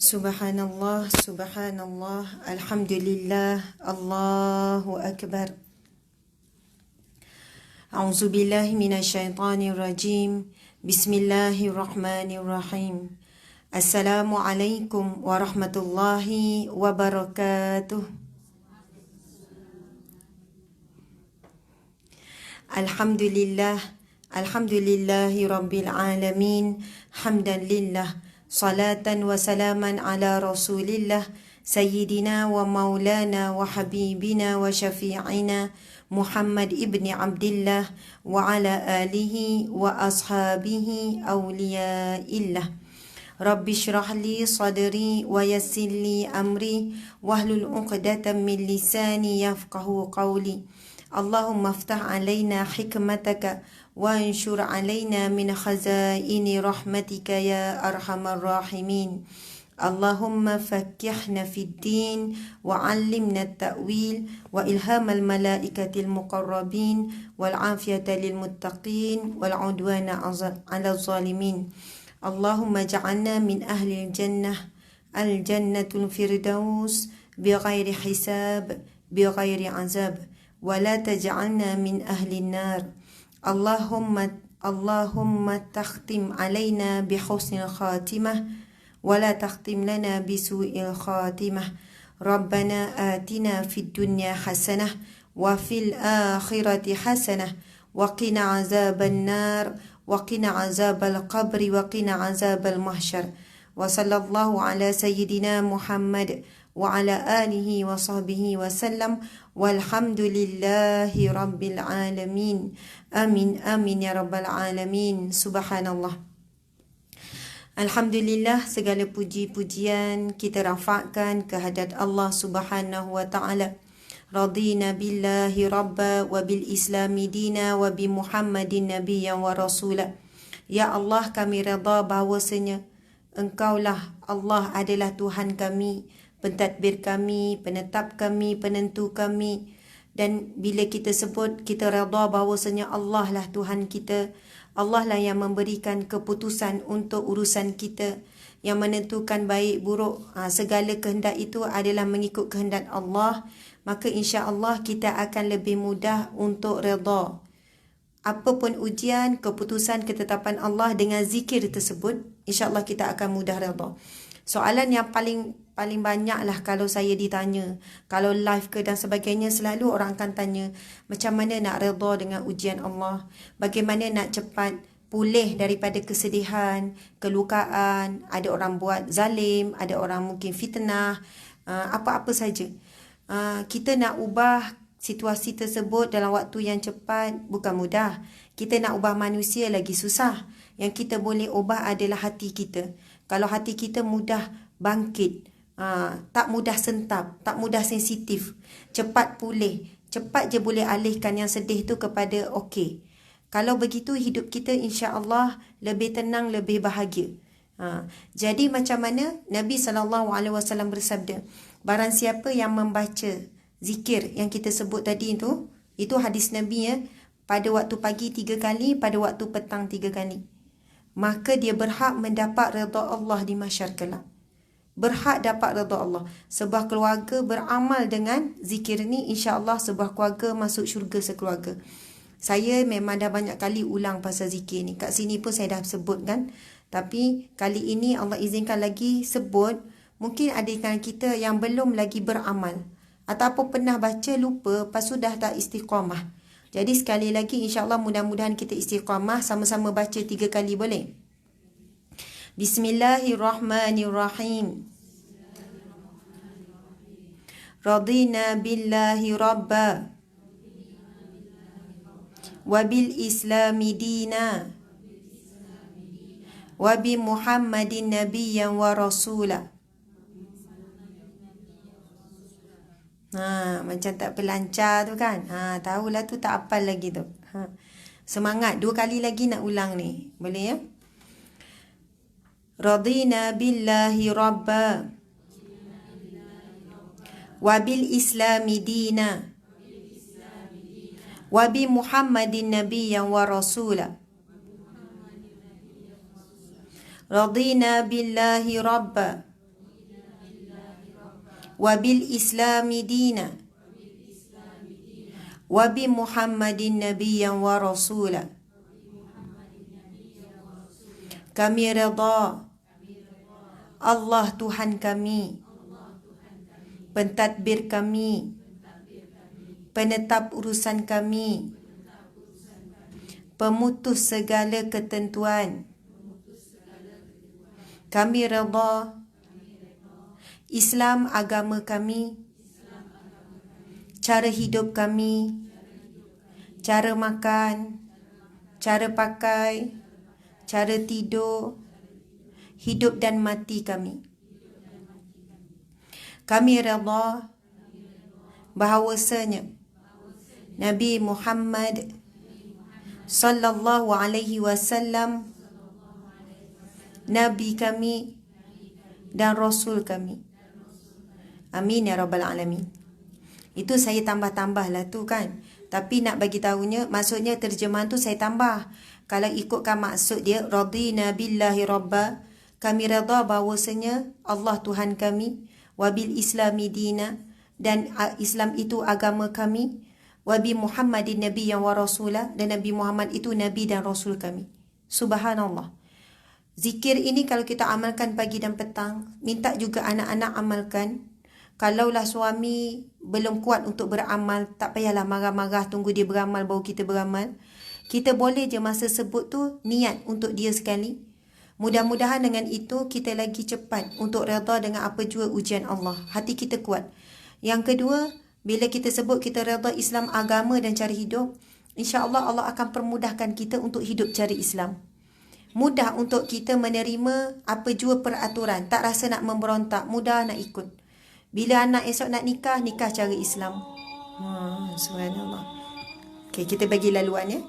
Subhanallah, subhanallah, alhamdulillah, Allahu akbar. A'udzu billahi minasyaitonir rajim. Bismillahirrahmanirrahim. Assalamualaikum warahmatullahi wabarakatuh. Alhamdulillah, alhamdulillahi rabbil alamin. Hamdan lillah. Salatan wa salaman ala rasulillah Sayyidina wa maulana wa habibina wa syafi'ina Muhammad ibni Abdillah wa ala alihi wa ashabihi awliyaillah. Rabbi syrah li sadri wa yassir li amri wahlul 'uqdatam min lisani yafqahu qawli. Allahumma aftah alaina hikmataka wa anshur alaina min khazaini rahmatika ya arhamar rahimin. Allahumma fakkihna fid din wa 'allimna at-ta'wil wa ilhamal malaikatil muqarrabin wal 'afiyata lil muttaqin wal 'udwana 'alal zalimin. Allahumma ja'alna min ahli al-jannah al-jannatul firdaus bighairi hisab bighairi azab wa la taj'alna min ahli an-nar. Allahumma takhtim alaina bi husnil khatimah wa la takhtim lana bi su'il khatimah. Rabbana atina fid dunya hasanah wa fil akhirati hasanah wa qina azaban nar wa qina azabal qabri wa qina azabal mahsyar. Wa sallallahu ala sayyidina Muhammad wa ala alihi wa sahbihi wa sallam walhamdulillahi rabbil alamin. Amin amin ya rabbal alamin. Subhanallah. Alhamdulillah, segala puji-pujian kita rafakkan kehadrat Allah Subhanahu wa taala. Radina billahi rabba wa bil islami dina wa bi Muhammadin nabiyyan wa rasula. Ya Allah, kami redha bahawasanya Engkaulah Allah adalah Tuhan kami, pentadbir kami, penetap kami, penentu kami. Dan bila kita sebut, kita redha bahawasanya Allah lah Tuhan kita. Allah lah yang memberikan keputusan untuk urusan kita, yang menentukan baik buruk. Segala kehendak itu adalah mengikut kehendak Allah. Maka insya-Allah kita akan lebih mudah untuk redha. Apapun ujian, keputusan, ketetapan Allah dengan zikir tersebut, insya-Allah kita akan mudah redha. Soalan yang paling banyaklah kalau saya ditanya, kalau live ke dan sebagainya, selalu orang akan tanya, macam mana nak redha dengan ujian Allah? Bagaimana nak cepat pulih daripada kesedihan, kelukaan, ada orang buat zalim, ada orang mungkin fitnah, apa-apa saja. Kita nak ubah situasi tersebut dalam waktu yang cepat bukan mudah. Kita nak ubah manusia lagi susah. Yang kita boleh ubah adalah hati kita. Kalau hati kita mudah bangkit, tak mudah sentap, tak mudah sensitif, cepat pulih, cepat je boleh alihkan yang sedih tu kepada okey. Kalau begitu hidup kita insya-Allah lebih tenang, lebih bahagia. Jadi macam mana Nabi SAW bersabda, barang siapa yang membaca zikir yang kita sebut tadi itu hadis Nabi ya, pada waktu pagi 3 kali, pada waktu petang 3 kali, maka dia berhak mendapat redha Allah di mahsyar kelak. Berhak dapat redha Allah. Sebuah keluarga beramal dengan zikir ni, insya-Allah sebuah keluarga masuk syurga sekeluarga. Saya memang dah banyak kali ulang pasal zikir ni. Kat sini pun saya dah sebut kan. Tapi kali ini Allah izinkan lagi sebut. Mungkin ada kita yang belum lagi beramal, ataupun pernah baca lupa, lepas tu dah tak istiqamah. Jadi sekali lagi insya-Allah mudah-mudahan kita istiqamah, sama-sama baca 3 kali boleh? Bismillahirrahmanirrahim. Radina billahi rabba wa bil islami dina wa bi Muhammadin nabiyyan wa rasula. Macam tak pelancar tu kan. Tahulah tu, tak hafal lagi tu. Semangat, 2 kali lagi nak ulang ni. Boleh ya? Radina billahi rabba wa bil islami dina wa bi Muhammadin nabiyyan wa rasula. Radina billahi rabba wa bil islami dina wa bi Muhammadin nabiyyan wa rasula. Kami redha Allah Tuhan kami, pentadbir kami, penetap urusan kami, pemutus segala ketentuan. Kami redha Islam agama kami, cara hidup kami, cara makan, cara pakai, cara tidur, hidup dan mati kami. Kami redha bahawasanya Nabi Muhammad sallallahu alaihi wasallam Nabi kami dan Rasul kami. Amin ya rabbal alamin. Itu saya tambah-tambah lah tu kan. Tapi nak bagi tahunya, maksudnya terjemahan tu saya tambah. Kalau ikutkan maksud dia, radina billahi rabba, kami redha bahawasanya Allah Tuhan kami, wabil islami dina, dan Islam itu agama kami, wabi Muhammadin nabiyyan wa rasulah, dan Nabi Muhammad itu nabi dan rasul kami. Subhanallah. Zikir ini kalau kita amalkan pagi dan petang, minta juga anak-anak amalkan. Kalaulah suami belum kuat untuk beramal, tak payahlah marah-marah tunggu dia beramal baru kita beramal. Kita boleh je masa sebut tu niat untuk dia sekali. Mudah-mudahan dengan itu kita lagi cepat untuk redha dengan apa jua ujian Allah. Hati kita kuat. Yang kedua, bila kita sebut kita redha Islam agama dan cara hidup, insya-Allah Allah akan permudahkan kita untuk hidup cara Islam. Mudah untuk kita menerima apa jua peraturan, tak rasa nak memberontak, mudah nak ikut. Bila anak esok nak nikah, nikah cara Islam. Subhanallah. Okey, kita bagi laluan ya.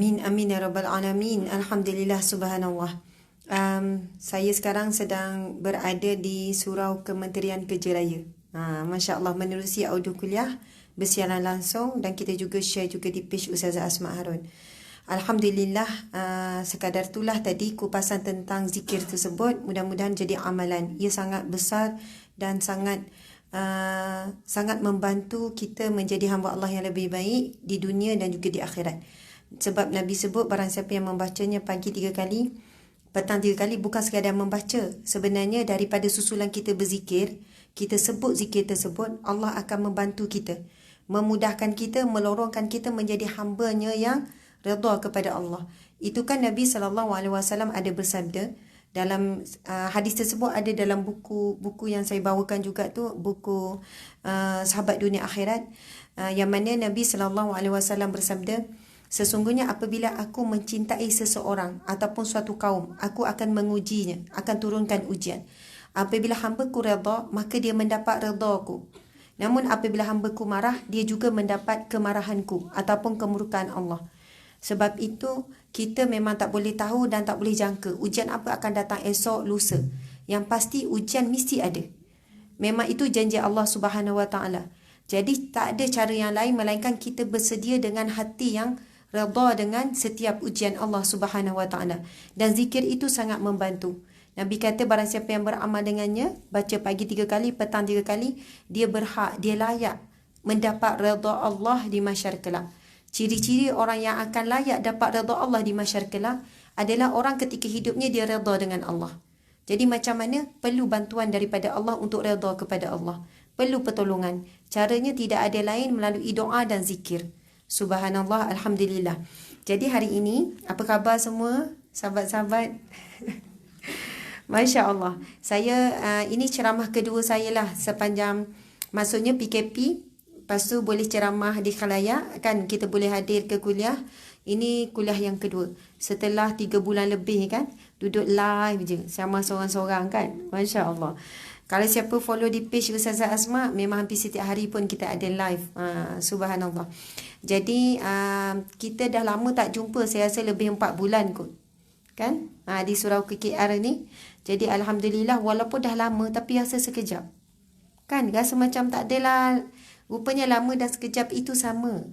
Amin, amin ya rabbal alamin. Alhamdulillah, subhanallah. Saya sekarang sedang berada di Surau Kementerian Kerja Raya. Masya Allah, menerusi audio kuliah bersiaran langsung dan kita juga share juga di page Ustazah Asma Harun. Alhamdulillah, sekadar itulah tadi kupasan tentang zikir tersebut. Mudah-mudahan jadi amalan. Ia sangat besar dan sangat membantu kita menjadi hamba Allah yang lebih baik di dunia dan juga di akhirat. Sebab Nabi sebut barang siapa yang membacanya pagi 3 kali, petang 3 kali, bukan sekadar membaca. Sebenarnya daripada susulan kita berzikir, kita sebut zikir tersebut, Allah akan membantu kita, memudahkan kita, melorongkan kita menjadi hamba-Nya yang redha kepada Allah. Itu kan Nabi SAW ada bersabda dalam hadis tersebut, ada dalam buku yang saya bawakan juga tu, buku Sahabat Dunia Akhirat, yang mana Nabi SAW bersabda, sesungguhnya apabila aku mencintai seseorang ataupun suatu kaum, aku akan mengujinya, akan turunkan ujian. Apabila hamba ku redha, maka dia mendapat redha ku. Namun apabila hamba ku marah, dia juga mendapat kemarahanku ataupun kemurkaan Allah. Sebab itu, kita memang tak boleh tahu dan tak boleh jangka ujian apa akan datang esok, lusa. Yang pasti ujian mesti ada. Memang itu janji Allah Subhanahu Wa Taala. Jadi tak ada cara yang lain melainkan kita bersedia dengan hati yang redha dengan setiap ujian Allah Subhanahu Wa Taala. Dan zikir itu sangat membantu. Nabi kata barang siapa yang beramal dengannya, baca pagi 3 kali, petang 3 kali, dia berhak, dia layak mendapat redha Allah di mahsyar kelak. Ciri-ciri orang yang akan layak dapat redha Allah di mahsyar kelak adalah orang ketika hidupnya dia redha dengan Allah. Jadi macam mana? Perlu bantuan daripada Allah untuk redha kepada Allah. Perlu pertolongan. Caranya tidak ada lain melalui doa dan zikir. Subhanallah, alhamdulillah. Jadi hari ini, apa khabar semua sahabat-sahabat? Masya Allah. Saya, ini ceramah kedua saya lah sepanjang, maksudnya PKP. Lepas tu boleh ceramah di khalayak, kan kita boleh hadir ke kuliah. Ini kuliah yang kedua. Setelah 3 bulan lebih kan, duduk live je sama seorang-seorang kan. Masya Allah. Kalau siapa follow di page Ustazah Asma, memang hampir setiap hari pun kita ada live. Subhanallah. Jadi kita dah lama tak jumpa, saya rasa lebih 4 bulan kot. Kan? Di Surau KKR ni. Jadi Alhamdulillah, walaupun dah lama tapi rasa sekejap. Kan? Rasa macam tak adalah. Rupanya lama dan sekejap itu sama.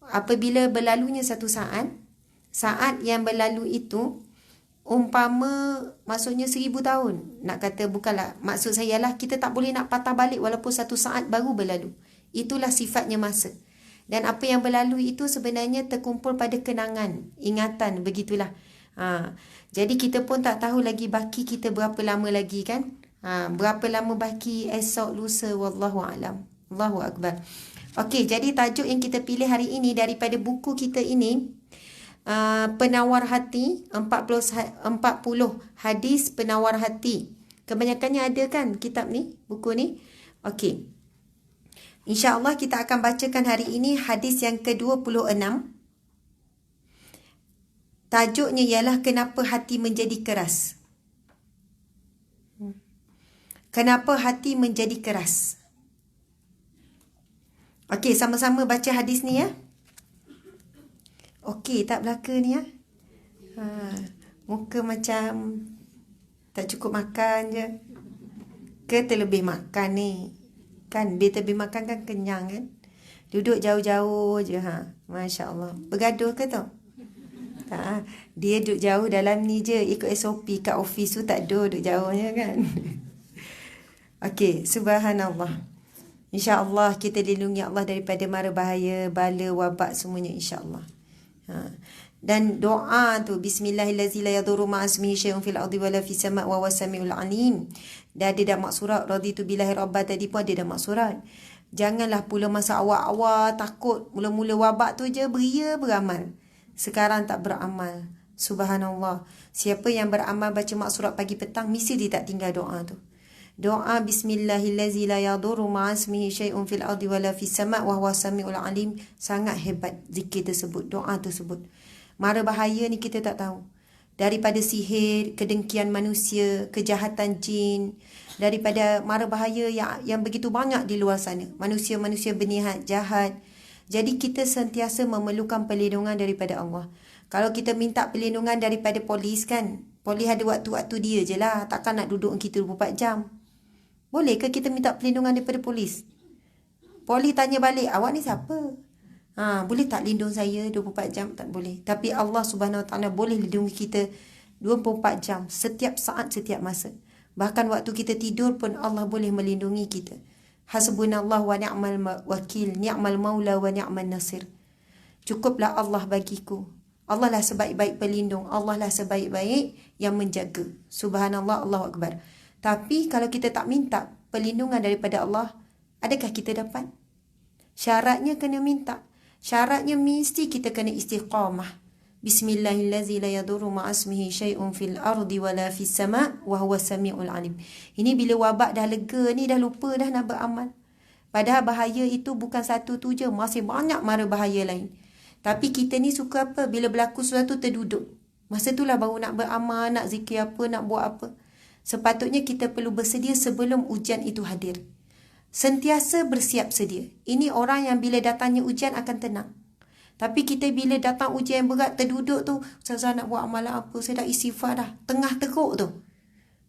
Apabila berlalunya satu saat, saat yang berlalu itu umpama maksudnya 1000 tahun. Nak kata bukanlah, maksud saya lah kita tak boleh nak patah balik walaupun satu saat baru berlalu. Itulah sifatnya masa. Dan apa yang berlalu itu sebenarnya terkumpul pada kenangan, ingatan, begitulah. Jadi kita pun tak tahu lagi baki kita berapa lama lagi kan. Berapa lama baki esok, lusa, wallahu alam. Allahu Akbar. Okey, jadi tajuk yang kita pilih hari ini daripada buku kita ini, Penawar Hati, 40 hadis penawar hati. Kebanyakannya ada kan kitab ni, buku ni. Okey. InsyaAllah kita akan bacakan hari ini hadis yang ke-26. Tajuknya ialah kenapa hati menjadi keras. Kenapa hati menjadi keras? Okey, sama-sama baca hadis ni ya. Okey, tak belaka ni ya. Muka macam tak cukup makan je. Ke terlebih makan ni. Kan, dia terlebih makan kan kenyang kan. Duduk jauh-jauh je. Masya Allah. Bergaduh ke tu? Tak. Dia duduk jauh dalam ni je. Ikut SOP kat office tu tak duduk jauhnya kan. Okey, subhanallah. InsyaAllah kita dilindungi Allah daripada mara bahaya, bala, wabak semuanya insyaAllah. Dan doa tu, Bismillahirrahmanirrahim, la yadurru ma'asmihi syai'un fil ardi wala fis sama' wa huwas samiul alim. Dah ada dak maksurat, raditu billahi rabba, tadi pun ada dak maksurat. Janganlah pula masa awal-awal takut, mula-mula wabak tu je beria beramal. Sekarang tak beramal. Subhanallah. Siapa yang beramal baca maksurat pagi petang, mesti dia tak tinggal doa tu. Doa Bismillahirrahmanirrahim, la yadurru ma'asmihi syai'un fil ardi wala fis sama' wa huwas samiul alim. Sangat hebat zikir tersebut, doa tersebut. Mara bahaya ni kita tak tahu. Daripada sihir, kedengkian manusia, kejahatan jin, daripada mara bahaya yang begitu banyak di luar sana. Manusia-manusia berniat jahat. Jadi kita sentiasa memerlukan perlindungan daripada Allah. Kalau kita minta perlindungan daripada polis kan, polis ada waktu-waktu dia je lah. Takkan nak duduk kita 24 jam. Boleh ke kita minta perlindungan daripada polis? Polis tanya balik, awak ni siapa? Boleh tak lindung saya 24 jam? Tak boleh. Tapi Allah Subhanahu Wa Taala boleh lindungi kita 24 jam, setiap saat, setiap masa. Bahkan waktu kita tidur pun Allah boleh melindungi kita. Hasbunallah wa ni'mal wakil, ni'mal maula wa ni'mal nasir. Cukuplah Allah bagiku. Allah lah sebaik-baik pelindung. Allah lah sebaik-baik yang menjaga. Subhanallah, Allahu Akbar. Tapi kalau kita tak minta perlindungan daripada Allah, adakah kita dapat? Syaratnya kena minta. Syaratnya mesti kita kena istiqamah. Bismillahirrahmanirrahim. La yadurru ma'asmihi syai'un fil ardi wala fis sama' wa huwa samiul alim. Ini bila wabak dah lega ni, dah lupa dah nak beramal. Padahal bahaya itu bukan satu tu je, masih banyak mara bahaya lain. Tapi kita ni suka apa? Bila berlaku sesuatu terduduk. Masa itulah baru nak beramal, nak zikir apa, nak buat apa. Sepatutnya kita perlu bersedia sebelum ujian itu hadir. Sentiasa bersiap sedia. Ini orang yang bila datangnya ujian akan tenang. Tapi kita bila datang ujian yang berat, terduduk tu, saya nak buat amalan apa, saya dah istighfar dah, tengah teruk tu.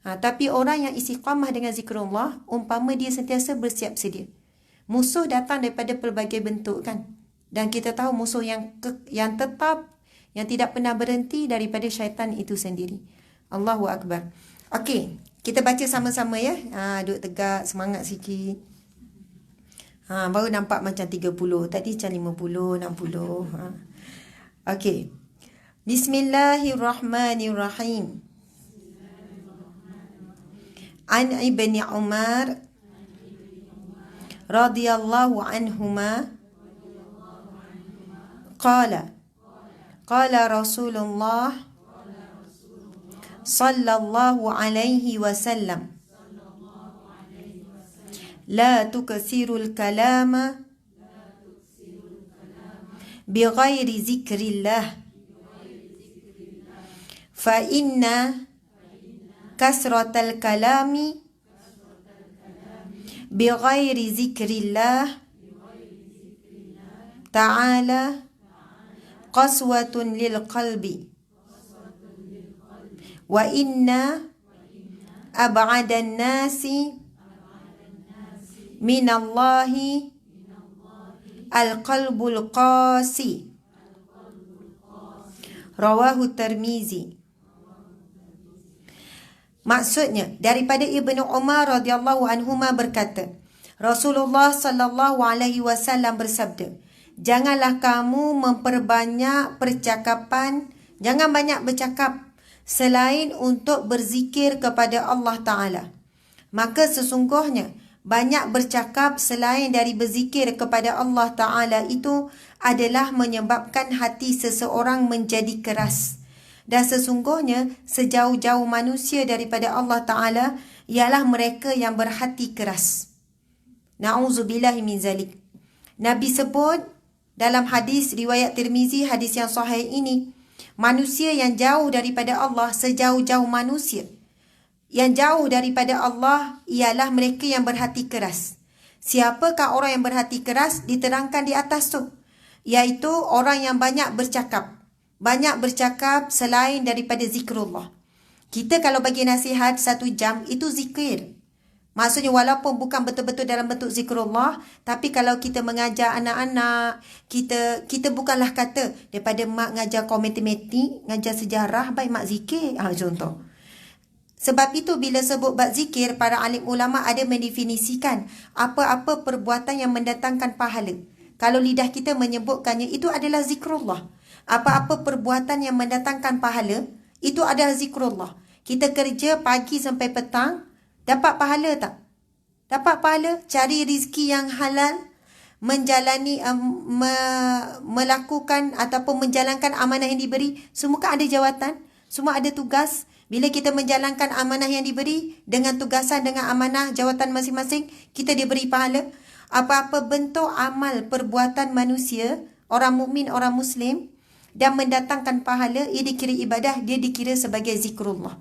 Tapi orang yang istiqamah dengan zikrullah, umpama dia sentiasa bersiap sedia. Musuh datang daripada pelbagai bentuk kan. Dan kita tahu musuh yang tetap, yang tidak pernah berhenti daripada syaitan itu sendiri. Allahu Akbar. Okey, kita baca sama-sama ya. Duduk tegak, semangat sikit. Baru nampak macam 30. Tadi macam 50, 60. Okey. Bismillahirrahmanirrahim. An Ibni Umar radhiyallahu anhuma qala Rasulullah sallallahu alaihi wasallam la tuksirul kalama bighairi zikrillah fa inna kasratal kalami bighairi zikrillah ta'ala qaswatun lil qalbi wa inna ab'adan nasi minallahi al-qalbul qasi. Rawahu Tirmizi. Maksudnya daripada Ibnu Umar radhiyallahu anhuma berkata, Rasulullah sallallahu alaihi wasallam bersabda, janganlah kamu memperbanyak percakapan, jangan banyak bercakap selain untuk berzikir kepada Allah Ta'ala. Maka sesungguhnya banyak bercakap selain dari berzikir kepada Allah Ta'ala itu adalah menyebabkan hati seseorang menjadi keras. Dan sesungguhnya sejauh-jauh manusia daripada Allah Ta'ala ialah mereka yang berhati keras. Na'udzubillahi min zalik. Nabi sebut dalam hadis riwayat Tirmizi, hadis yang sahih ini, manusia yang jauh daripada Allah sejauh-jauh manusia, yang jauh daripada Allah ialah mereka yang berhati keras. Siapakah orang yang berhati keras? Diterangkan di atas tu, iaitu orang yang banyak bercakap. Banyak bercakap selain daripada zikrullah. Kita kalau bagi nasihat 1 jam, itu zikir. Maksudnya walaupun bukan betul-betul dalam bentuk zikrullah, tapi kalau kita mengajar anak-anak, kita bukanlah kata daripada mak ngajar kau matematik, ngajar sejarah, baik mak zikir. Contoh. Sebab itu bila sebut bab zikir, para alim ulama ada mendefinisikan apa-apa perbuatan yang mendatangkan pahala. Kalau lidah kita menyebutkannya, itu adalah zikrullah. Apa-apa perbuatan yang mendatangkan pahala, itu adalah zikrullah. Kita kerja pagi sampai petang, dapat pahala tak? Dapat pahala. Cari rizki yang halal, menjalani, melakukan ataupun menjalankan amanah yang diberi. Semua kan ada jawatan, semua ada tugas. Bila kita menjalankan amanah yang diberi dengan tugasan, dengan amanah jawatan masing-masing, kita diberi pahala. Apa-apa bentuk amal perbuatan manusia, orang mukmin, orang muslim, dan mendatangkan pahala, ia dikira ibadah, dia dikira sebagai zikrullah.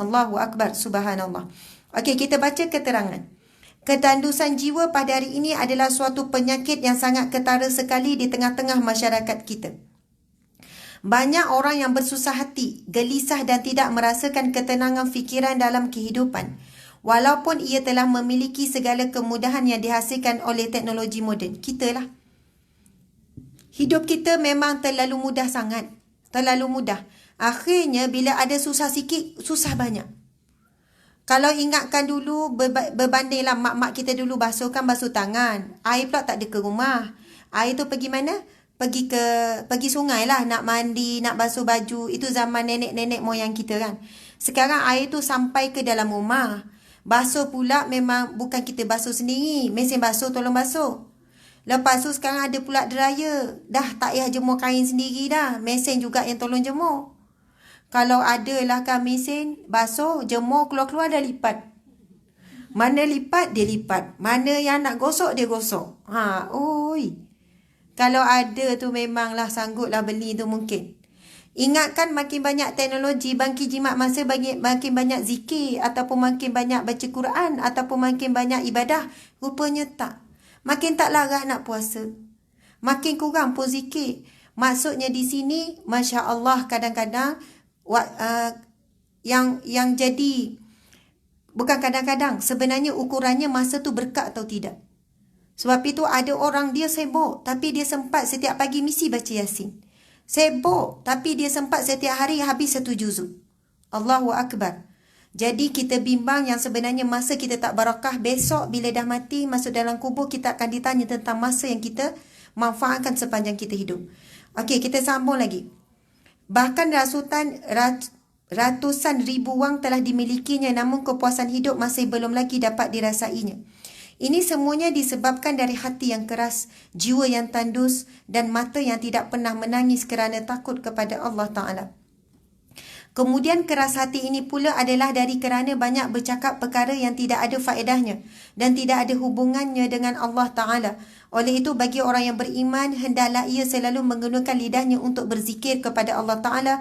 Allahu Akbar, subhanallah. Okey, kita baca keterangan. Ketandusan jiwa pada hari ini adalah suatu penyakit yang sangat ketara sekali di tengah-tengah masyarakat kita. Banyak orang yang bersusah hati, gelisah dan tidak merasakan ketenangan fikiran dalam kehidupan. Walaupun ia telah memiliki segala kemudahan yang dihasilkan oleh teknologi moden. Kita lah. Hidup kita memang terlalu mudah sangat. Terlalu mudah. Akhirnya bila ada susah sikit, susah banyak. Kalau ingatkan dulu, berbandinglah mak-mak kita dulu basuh tangan. Air pula tak ada ke rumah. Air tu pergi mana? Pergi sungai lah nak mandi, nak basuh baju. Itu zaman nenek-nenek moyang kita kan. Sekarang air tu sampai ke dalam rumah. Basuh pula memang bukan kita basuh sendiri. Mesin basuh tolong basuh. Lepas tu sekarang ada pula dryer. Dah tak payah jemur kain sendiri dah. Mesin juga yang tolong jemur. Kalau ada lah kan mesin, basuh, jemur, keluar-keluar dah lipat. Mana lipat, dia lipat. Mana yang nak gosok, dia gosok. Kalau ada tu memanglah sangguplah beli tu mungkin. Ingatkan makin banyak teknologi, makin jimat masa makin banyak zikir, ataupun makin banyak baca Quran, ataupun makin banyak ibadah. Rupanya tak. Makin tak larat nak puasa. Makin kurang pun zikir. Maksudnya di sini, Masya Allah kadang-kadang, yang jadi bukan kadang-kadang, sebenarnya ukurannya masa tu berkat atau tidak. Sebab itu ada orang dia sibuk tapi dia sempat setiap pagi mesti baca Yasin. Sibuk tapi dia sempat setiap hari habis 1 juzuk. Allahu Akbar. Jadi kita bimbang yang sebenarnya masa kita tak barakah. Besok bila dah mati masuk dalam kubur, kita akan ditanya tentang masa yang kita manfaatkan sepanjang kita hidup. Okey, kita sambung lagi. Bahkan ratusan ribu wang telah dimilikinya, namun kepuasan hidup masih belum lagi dapat dirasainya. Ini semuanya disebabkan dari hati yang keras, jiwa yang tandus dan mata yang tidak pernah menangis kerana takut kepada Allah Ta'ala. Kemudian keras hati ini pula adalah dari kerana banyak bercakap perkara yang tidak ada faedahnya dan tidak ada hubungannya dengan Allah Ta'ala. Oleh itu bagi orang yang beriman, hendaklah ia selalu menggunakan lidahnya untuk berzikir kepada Allah Ta'ala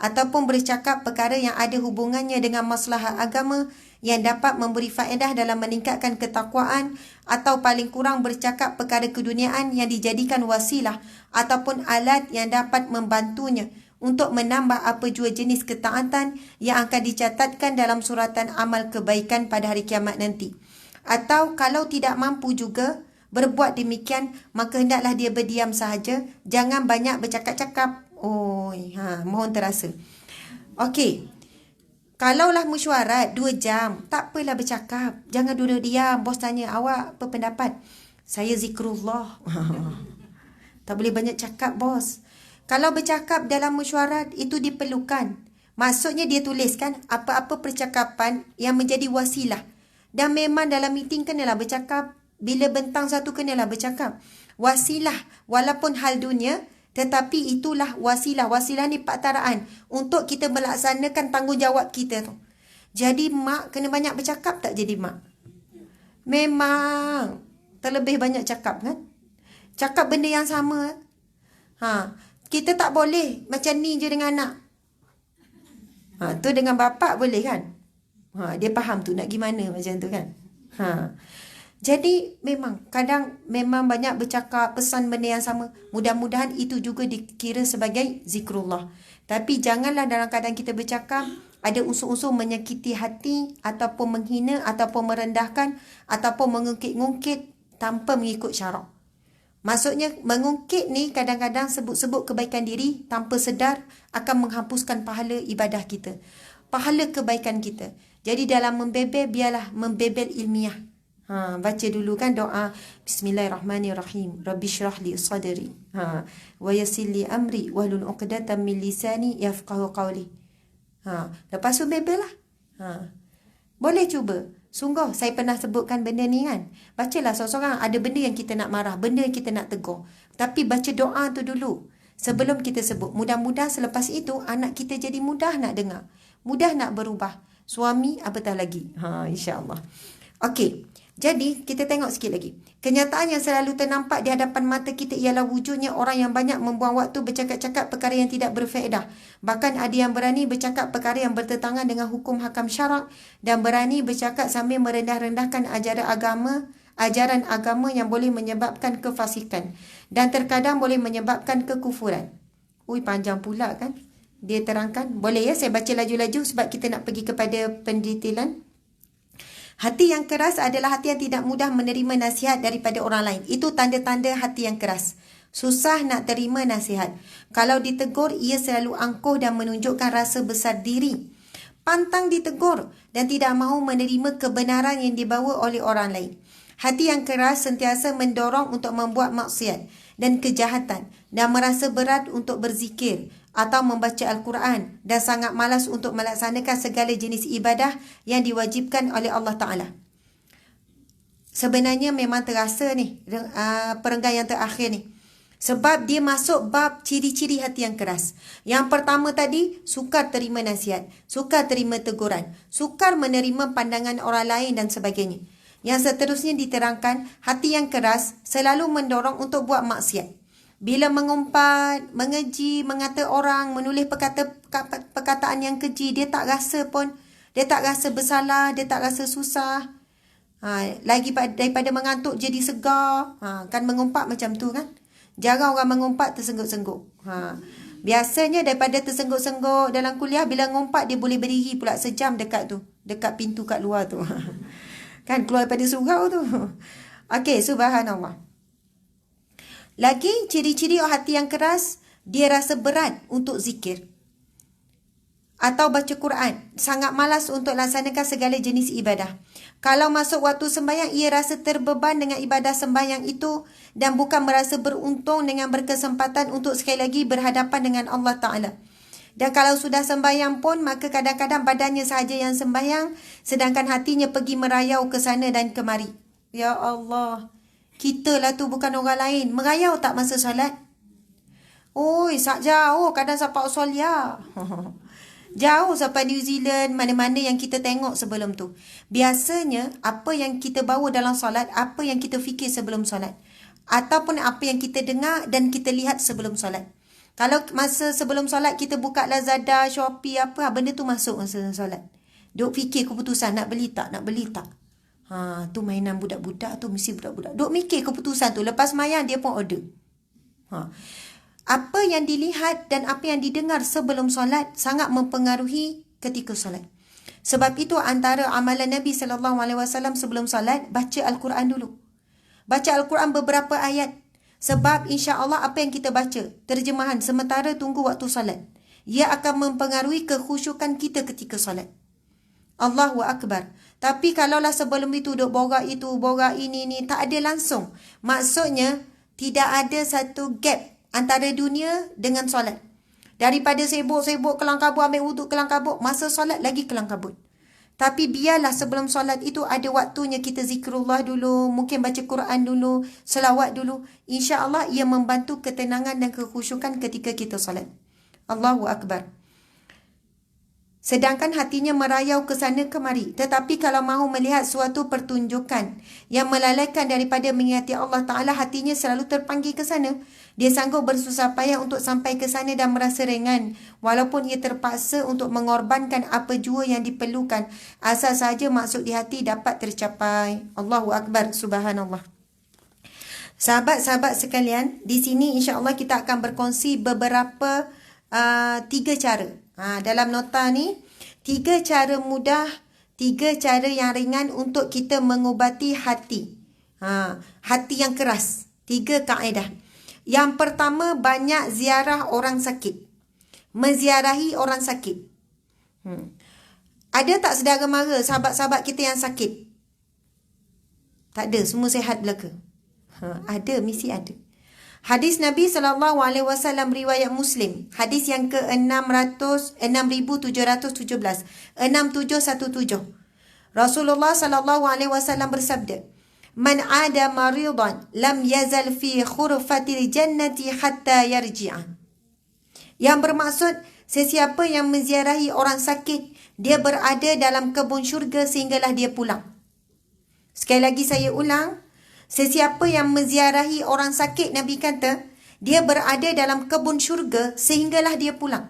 ataupun bercakap perkara yang ada hubungannya dengan masalah agama yang dapat memberi faedah dalam meningkatkan ketakwaan, atau paling kurang bercakap perkara keduniaan yang dijadikan wasilah ataupun alat yang dapat membantunya untuk menambah apa jua jenis ketaatan yang akan dicatatkan dalam suratan amal kebaikan pada hari kiamat nanti. Atau kalau tidak mampu juga berbuat demikian, maka hendaklah dia berdiam sahaja, jangan banyak bercakap-cakap. Mohon terasa. Okey. Kalaulah mesyuarat 2 jam, tak apalah bercakap. Jangan duduk diam. Bos tanya, awak apa pendapat? Saya zikrullah. Tak boleh banyak cakap, bos. Kalau bercakap dalam mesyuarat, itu diperlukan. Maksudnya dia tuliskan apa-apa percakapan yang menjadi wasilah. Dan memang dalam meeting kenalah bercakap. Bila bentang satu kenalah bercakap. Wasilah, walaupun hal dunia, tetapi itulah wasilah. Wasilah ni paktaraan untuk kita melaksanakan tanggungjawab kita tu. Jadi mak kena banyak bercakap tak jadi mak? Memang terlebih banyak cakap kan? Cakap benda yang sama. Kita tak boleh macam ni je dengan anak. Tu dengan bapak boleh kan? Dia faham tu nak gimana macam tu kan? Jadi memang kadang memang banyak bercakap, pesan benda yang sama. Mudah-mudahan itu juga dikira sebagai zikrullah. Tapi janganlah dalam keadaan kita bercakap ada unsur-unsur menyakiti hati, ataupun menghina, ataupun merendahkan, ataupun mengungkit-ungkit tanpa mengikut syarak. Maksudnya mengungkit ni kadang-kadang sebut-sebut kebaikan diri tanpa sedar akan menghapuskan pahala ibadah kita, pahala kebaikan kita. Jadi dalam membebel, biarlah membebel ilmiah. Baca dulu kan doa Bismillahirrahmanirrahim. Rabbi syrah li sadri wa yassir li amri wahlul 'uqdatam min lisani yafqahu qawli. Lepas tu bebel lah. Boleh cuba. Sungguh saya pernah sebutkan benda ni kan. Bacalah seorang-seorang, ada benda yang kita nak marah, benda yang kita nak tegur. Tapi baca doa tu dulu sebelum kita sebut. Mudah-mudahan selepas itu anak kita jadi mudah nak dengar, mudah nak berubah. Suami apatah lagi. InsyaAllah. Okey. Jadi, kita tengok sikit lagi. Kenyataan yang selalu ternampak di hadapan mata kita ialah wujudnya orang yang banyak membuang waktu bercakap-cakap perkara yang tidak berfaedah. Bahkan ada yang berani bercakap perkara yang bertentangan dengan hukum hakam syarak dan berani bercakap sambil merendah-rendahkan ajaran agama yang boleh menyebabkan kefasikan dan terkadang boleh menyebabkan kekufuran. Ui, panjang pula kan. Dia terangkan. Boleh ya saya baca laju-laju sebab kita nak pergi kepada pendetailan. Hati yang keras adalah hati yang tidak mudah menerima nasihat daripada orang lain. Itu tanda-tanda hati yang keras. Susah nak terima nasihat. Kalau ditegur, ia selalu angkuh dan menunjukkan rasa besar diri. Pantang ditegur dan tidak mahu menerima kebenaran yang dibawa oleh orang lain. Hati yang keras sentiasa mendorong untuk membuat maksiat dan kejahatan dan merasa berat untuk berzikir atau membaca Al-Quran dan sangat malas untuk melaksanakan segala jenis ibadah yang diwajibkan oleh Allah Ta'ala. Sebenarnya memang terasa ni perenggan yang terakhir ni. Sebab dia masuk bab ciri-ciri hati yang keras. Yang pertama tadi, sukar terima nasihat, sukar terima teguran, sukar menerima pandangan orang lain dan sebagainya. Yang seterusnya diterangkan, hati yang keras selalu mendorong untuk buat maksiat. Bila mengumpat, mengeji, mengata orang, menulis perkataan yang keji, dia tak rasa pun, dia tak rasa bersalah, dia tak rasa susah. Lagi daripada mengantuk jadi segar. Kan mengumpat macam tu kan. Jarang orang mengumpat tersengguk-sengguk. Biasanya daripada tersengguk-sengguk dalam kuliah, bila ngumpat dia boleh berdiri pula sejam dekat tu. Dekat pintu kat luar tu. Kan keluar daripada surau tu. Okey, subhanallah. Lagi ciri-ciri hati yang keras, dia rasa berat untuk zikir. Atau baca Quran. Sangat malas untuk laksanakan segala jenis ibadah. Kalau masuk waktu sembahyang, ia rasa terbeban dengan ibadah sembahyang itu dan bukan merasa beruntung dengan berkesempatan untuk sekali lagi berhadapan dengan Allah Ta'ala. Dan kalau sudah sembahyang pun, maka kadang-kadang badannya sahaja yang sembahyang, sedangkan hatinya pergi merayau ke sana dan kemari. Ya Allah, kita lah tu bukan orang lain. Merayau tak masa solat? Oi, sak jauh, kadang sampai Australia. Jauh sampai New Zealand, mana-mana yang kita tengok sebelum tu. Biasanya, apa yang kita bawa dalam solat, apa yang kita fikir sebelum solat. Ataupun apa yang kita dengar dan kita lihat sebelum solat. Kalau masa sebelum solat, kita buka Lazada, Shopee, apa, benda tu masuk masa solat. Duk fikir keputusan, nak beli tak, nak beli tak. Tu mainan budak-budak tu, mesti budak-budak. Duk mikir keputusan tu, lepas mayang dia pun order. Apa yang dilihat dan apa yang didengar sebelum solat sangat mempengaruhi ketika solat. Sebab itu antara amalan Nabi SAW sebelum solat, baca Al-Quran dulu. Baca Al-Quran beberapa ayat. Sebab insya-Allah apa yang kita baca, terjemahan sementara tunggu waktu solat, ia akan mempengaruhi kekhusyukan kita ketika solat. Allahu Akbar. Tapi kalaulah sebelum itu duk borak itu, borak ini, tak ada langsung. Maksudnya, tidak ada satu gap antara dunia dengan solat. Daripada sibuk-sibuk kelang kabut, ambil wuduk kelang kabut, masa solat lagi kelang kabut. Tapi biarlah sebelum solat itu ada waktunya kita zikrullah dulu, mungkin baca Quran dulu, selawat dulu. InsyaAllah ia membantu ketenangan dan kekhusyukan ketika kita solat. Allahu Akbar. Sedangkan hatinya merayau ke sana kemari. Tetapi kalau mahu melihat suatu pertunjukan yang melalaikan daripada mengingati Allah Ta'ala, hatinya selalu terpanggil ke sana. Dia sanggup bersusah payah untuk sampai ke sana dan merasa ringan. Walaupun ia terpaksa untuk mengorbankan apa jua yang diperlukan. Asal saja maksud di hati dapat tercapai. Allahu Akbar, subhanallah. Sahabat-sahabat sekalian, di sini insya-Allah kita akan berkongsi beberapa 3 cara. Dalam nota ni, 3 cara mudah, 3 cara yang ringan untuk kita mengubati hati. Hati yang keras. 3 kaedah. Yang pertama, banyak ziarah orang sakit. Menziarahi orang sakit. Ada tak saudara mara, sahabat-sahabat kita yang sakit? Tak ada, semua sihat belaka. Ada, mesti ada. Hadis Nabi SAW riwayat Muslim. Hadis yang ke-6717. 6717. Rasulullah SAW bersabda, "Man ada maridan lam yazal fi khurfatil jannati hatta yarji'a." Yang bermaksud, sesiapa yang menziarahi orang sakit, dia berada dalam kebun syurga sehinggalah dia pulang. Sekali lagi saya ulang. Sesiapa yang menziarahi orang sakit, Nabi kata, dia berada dalam kebun syurga sehinggalah dia pulang.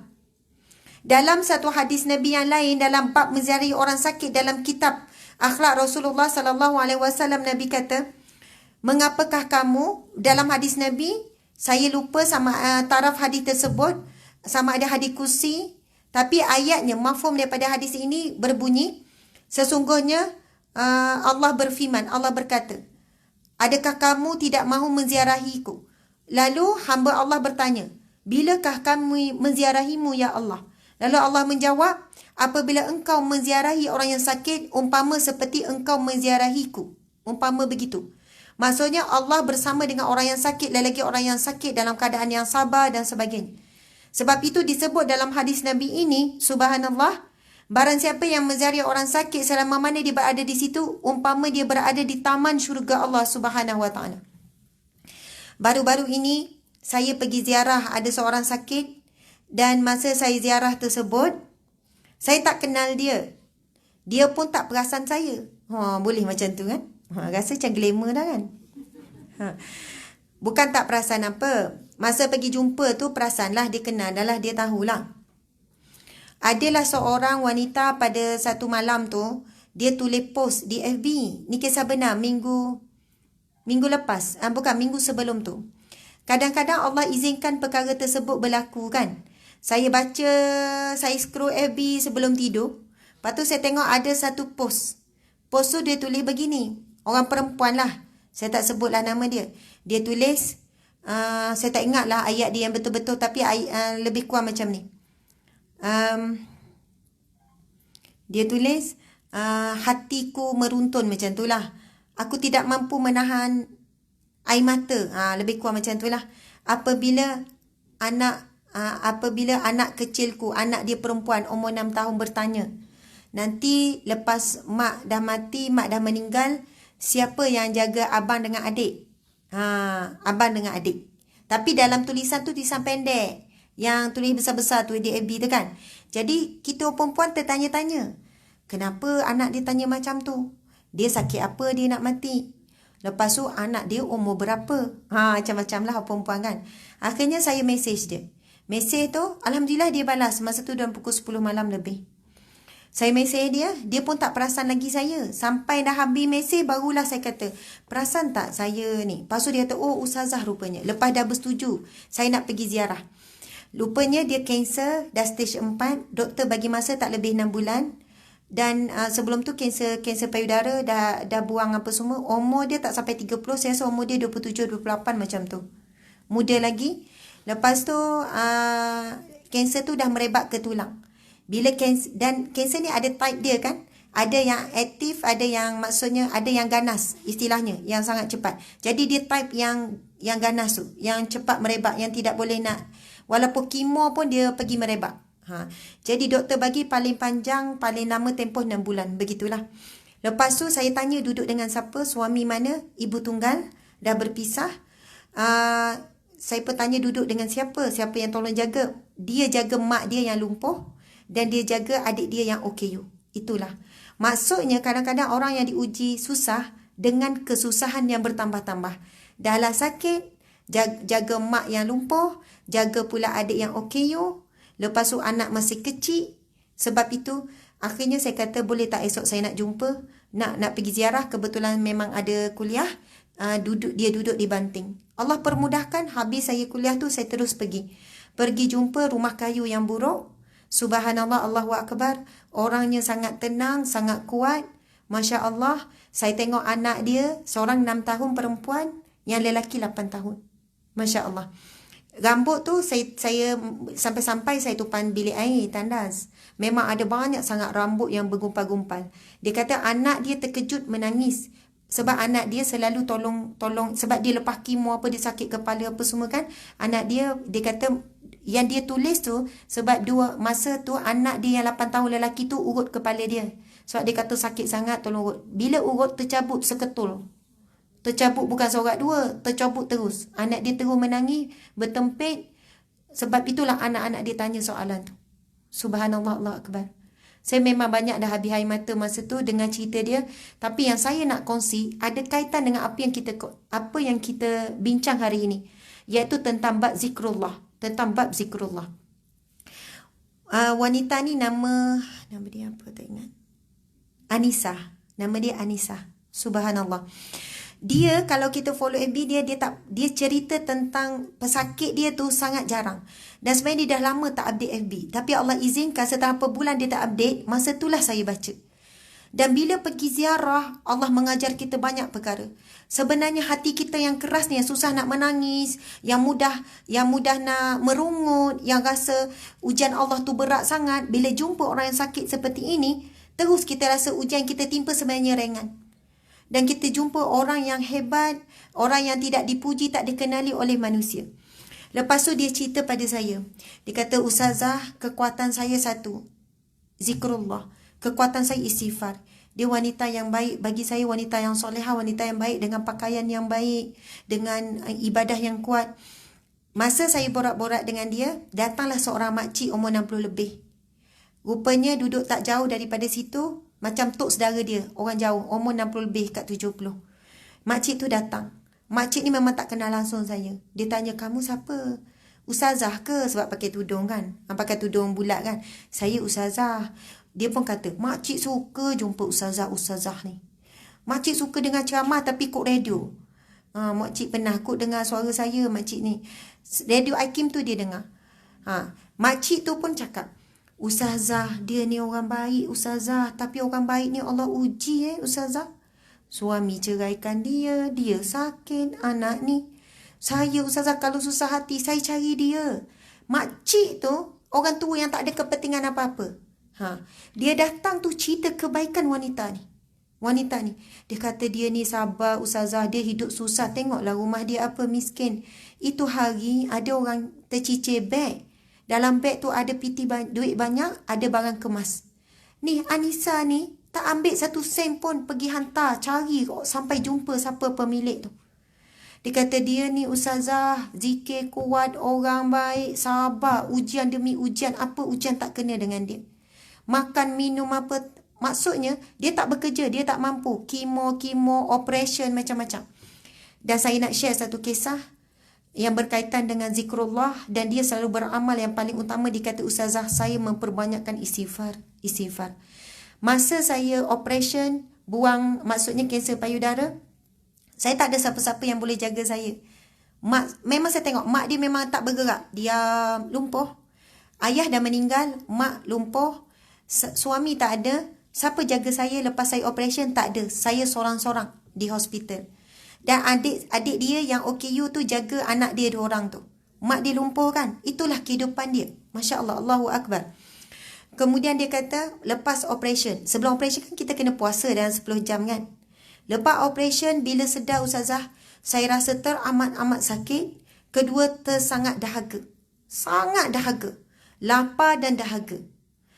Dalam satu hadis Nabi yang lain, dalam bab menziarahi orang sakit dalam kitab Akhlak Rasulullah SAW, Nabi kata, "Mengapakah kamu," dalam hadis Nabi, Saya lupa sama taraf hadis tersebut, sama ada hadis kursi, tapi ayatnya, mafhum daripada hadis ini berbunyi, sesungguhnya Allah berfirman, Allah berkata, adakah kamu tidak mahu menziarahiku? Lalu hamba Allah bertanya, bilakah kami menziarahimu ya Allah? Lalu Allah menjawab, apabila engkau menziarahi orang yang sakit, umpama seperti engkau menziarahiku. Umpama begitu. Maksudnya Allah bersama dengan orang yang sakit, lagi orang yang sakit dalam keadaan yang sabar dan sebagainya. Sebab itu disebut dalam hadis Nabi ini, subhanallah, barang siapa yang menziarahi orang sakit selama mana dia berada di situ, umpama dia berada di taman syurga Allah Subhanahu Wa Taala. Baru-baru ini saya pergi ziarah ada seorang sakit, dan masa saya ziarah tersebut, saya tak kenal dia. Dia pun tak perasan saya. Boleh macam tu kan? Rasa macam glamour dah kan? Bukan tak perasan apa. Masa pergi jumpa tu perasanlah, dia kenal dah lah, dia tahulah. Adalah seorang wanita pada satu malam tu, dia tulis post di FB. Ni kisah benar, minggu lepas. Bukan, minggu sebelum tu. Kadang-kadang Allah izinkan perkara tersebut berlaku kan. Saya baca, saya scroll FB sebelum tidur. Lepas tu saya tengok ada satu post. Post tu dia tulis begini. Orang perempuan lah. Saya tak sebutlah nama dia. Dia tulis, saya tak ingat lah ayat dia yang betul-betul, tapi lebih kurang macam ni. Dia tulis, hatiku meruntun, macam tu lah. Aku tidak mampu menahan air mata. Lebih kurang macam tu lah. Apabila anak kecilku, anak dia perempuan umur 6 tahun bertanya, nanti lepas mak dah mati, mak dah meninggal, siapa yang jaga abang dengan adik? Abang dengan adik. Tapi dalam tulisan tu tulisan pendek, yang tulis besar-besar tu di FB tu kan. Jadi kita perempuan tertanya-tanya, kenapa anak dia tanya macam tu? Dia sakit apa dia nak mati? Lepas tu anak dia umur berapa? Macam-macam lah perempuan kan. Akhirnya saya mesej dia. Mesej tu, alhamdulillah dia balas. Masa tu dalam pukul 10 malam lebih. Saya mesej dia pun tak perasan lagi saya. Sampai dah habis mesej, barulah saya kata, perasan tak saya ni? Lepas tu dia kata, oh ustazah rupanya. Lepas dah bersetuju, saya nak pergi ziarah. Lupanya dia kanser, dah stage 4. Doktor bagi masa tak lebih 6 bulan. Dan sebelum tu kanser payudara, dah buang apa semua. Umur dia tak sampai 30, saya rasa umur dia 27-28 macam tu. Muda lagi. Lepas tu kanser tu dah merebak ke tulang. Bila kanser, dan kanser ni ada type dia kan. Ada yang aktif, ada yang maksudnya ada yang ganas, istilahnya, yang sangat cepat. Jadi dia type yang ganas tu, yang cepat merebak, yang tidak boleh nak, walaupun kemo pun dia pergi merebak. Jadi doktor bagi paling panjang, paling lama tempoh 6 bulan, begitulah. Lepas tu saya tanya duduk dengan siapa, suami mana, ibu tunggal, dah berpisah. Saya pun tanya duduk dengan siapa yang tolong jaga. Dia jaga mak dia yang lumpuh, dan dia jaga adik dia yang OKU. Itulah. Maksudnya kadang-kadang orang yang diuji susah dengan kesusahan yang bertambah-tambah. Dahlah sakit, jaga mak yang lumpuh, jaga pula adik yang OKU, lepas tu anak masih kecil. Sebab itu akhirnya saya kata, boleh tak esok saya nak jumpa, nak pergi ziarah. Kebetulan memang ada kuliah, dia duduk di Banting. Allah permudahkan, habis saya kuliah tu saya terus pergi jumpa. Rumah kayu yang buruk, subhanallah, Allahu Akbar, orangnya sangat tenang, sangat kuat, Masya Allah. Saya tengok anak dia, seorang 6 tahun perempuan, yang lelaki 8 tahun. Masya Allah. Rambut tu saya sampai-sampai saya tupan bilik air tandas. Memang ada banyak sangat rambut yang bergumpal-gumpal. Dia kata anak dia terkejut menangis. Sebab anak dia selalu tolong, sebab dia lepas kemo apa, dia sakit kepala apa semua kan. Anak dia kata, yang dia tulis tu, sebab masa tu anak dia yang 8 tahun lelaki tu urut kepala dia. Sebab dia kata sakit sangat, tolong urut. Bila urut tercabut seketul. Tercabut bukan seorang dua, tercabut terus. Anak dia terus menangis, bertempit. Sebab itulah anak-anak dia tanya soalan tu. Subhanallah, Allah Akbar. Saya memang banyak dah habis air mata masa tu dengan cerita dia. Tapi yang saya nak kongsi ada kaitan dengan apa yang kita bincang hari ini, iaitu tentang bab zikrullah. Wanita ni nama dia apa tak ingat. Anissa. Nama dia Anissa. Subhanallah. Dia kalau kita follow FB dia cerita tentang pesakit dia tu sangat jarang. Dan sebenarnya dia dah lama tak update FB. Tapi Allah izinkan setelah beberapa bulan dia tak update, masa itulah saya baca. Dan bila pergi ziarah, Allah mengajar kita banyak perkara. Sebenarnya hati kita yang keras ni, yang susah nak menangis, yang mudah nak merungut, yang rasa ujian Allah tu berat sangat, bila jumpa orang yang sakit seperti ini, terus kita rasa ujian kita timpa sebenarnya ringan. Dan kita jumpa orang yang hebat, orang yang tidak dipuji, tak dikenali oleh manusia. Lepas tu dia cerita pada saya. Dia kata, Ustazah, kekuatan saya satu, zikrullah. Kekuatan saya istighfar. Dia wanita yang baik. Bagi saya wanita yang solehah, wanita yang baik, dengan pakaian yang baik, dengan ibadah yang kuat. Masa saya borak-borak dengan dia, datanglah seorang makcik umur 60 lebih. Rupanya duduk tak jauh daripada situ, macam tok saudara dia, orang jauh, umur 60 lebih kat 70. Makcik tu datang. Makcik ni memang tak kenal langsung saya. Dia tanya, kamu siapa? Ustazah ke? Sebab pakai tudung kan? Pakai tudung bulat kan? Saya ustazah. Dia pun kata, makcik suka jumpa ustazah ni. Makcik suka dengar ceramah tapi kod radio. Makcik pernah kod dengar suara saya, makcik ni. Radio Aikim tu dia dengar. Makcik tu pun cakap, Ustazah, dia ni orang baik, Ustazah. Tapi orang baik ni Allah uji Ustazah. Suami ceraikan dia, dia sakit, anak ni. Saya Ustazah kalau susah hati, saya cari dia. Makcik tu, orang tua yang tak ada kepentingan apa-apa. Dia datang tu cerita kebaikan wanita ni. Wanita ni, dia kata dia ni sabar Ustazah, dia hidup susah. Tengoklah rumah dia apa miskin. Itu hari ada orang tercicir beg. Dalam beg tu ada piti duit banyak, ada barang kemas. Ni Anissa ni tak ambil 1 sen pun, pergi hantar, cari sampai jumpa siapa pemilik tu. Dia kata dia ni Ustazah, zikir kuat, orang baik, sabar, ujian demi ujian, apa ujian tak kena dengan dia. Makan, minum apa, maksudnya dia tak bekerja, dia tak mampu. Kemo, operation, macam-macam. Dan saya nak share satu kisah yang berkaitan dengan zikrullah, dan dia selalu beramal. Yang paling utama dia kata, Ustazah, saya memperbanyakkan istighfar. Masa saya operation, buang, maksudnya kanser payudara, saya tak ada siapa-siapa yang boleh jaga saya. Memang saya tengok, mak dia memang tak bergerak. Dia lumpuh. Ayah dah meninggal, mak lumpuh. Suami tak ada. Siapa jaga saya lepas saya operation? Tak ada. Saya sorang-sorang di hospital. Dan adik dia yang OKU tu jaga anak dia 2 orang tu. Mak dia lumpuh kan. Itulah kehidupan dia. Masya Allah, Allahu Akbar. Kemudian dia kata, lepas operation. Sebelum operation kan kita kena puasa dalam 10 jam kan. Lepas operation, bila sedar Ustazah, saya rasa teramat-amat sakit. Kedua, sangat dahaga. Sangat dahaga. Lapar dan dahaga.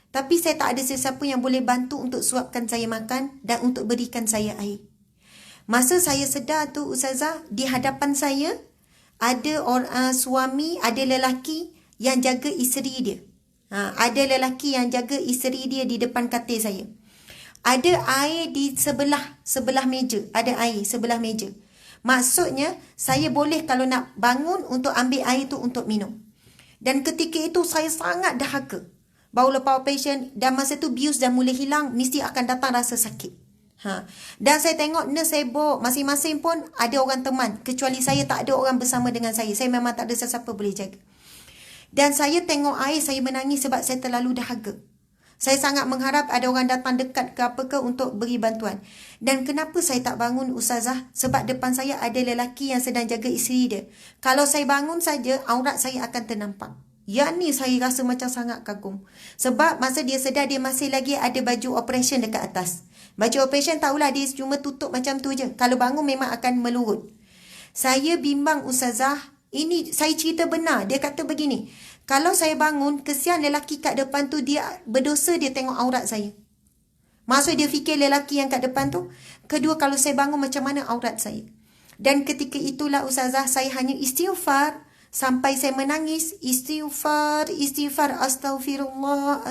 Tapi saya tak ada sesiapa yang boleh bantu untuk suapkan saya makan dan untuk berikan saya air. Masa saya sedar tu Ustazah, di hadapan saya ada suami, ada lelaki yang jaga isteri dia. Ada lelaki yang jaga isteri dia di depan katil saya. Ada air di sebelah meja. Ada air sebelah meja. Maksudnya, saya boleh kalau nak bangun untuk ambil air tu untuk minum. Dan ketika itu saya sangat dahaga. Baru lepas operation, dan masa tu bius dah mulai hilang, mesti akan datang rasa sakit. Dan saya tengok nurse sibuk, masing-masing pun ada orang teman. Kecuali saya tak ada orang bersama dengan saya. Saya memang tak ada sesiapa boleh jaga. Dan saya tengok air, saya menangis sebab saya terlalu dahaga. Saya sangat mengharap ada orang datang dekat ke apa ke untuk beri bantuan. Dan kenapa saya tak bangun Ustazah? Sebab depan saya ada lelaki yang sedang jaga isteri dia. Kalau saya bangun saja, aurat saya akan ternampak. Yang ni saya rasa macam sangat kagum. Sebab masa dia sedar, dia masih lagi ada baju operation dekat atas. Baju operation tahulah dia cuma tutup macam tu je. Kalau bangun memang akan melurut. Saya bimbang Ustazah. Ini saya cerita benar. Dia kata begini. Kalau saya bangun, kesian lelaki kat depan tu, dia berdosa dia tengok aurat saya. Maksud dia fikir lelaki yang kat depan tu. Kedua, kalau saya bangun macam mana aurat saya. Dan ketika itulah Ustazah, saya hanya istighfar. Sampai saya menangis, istighfar, astaghfirullah.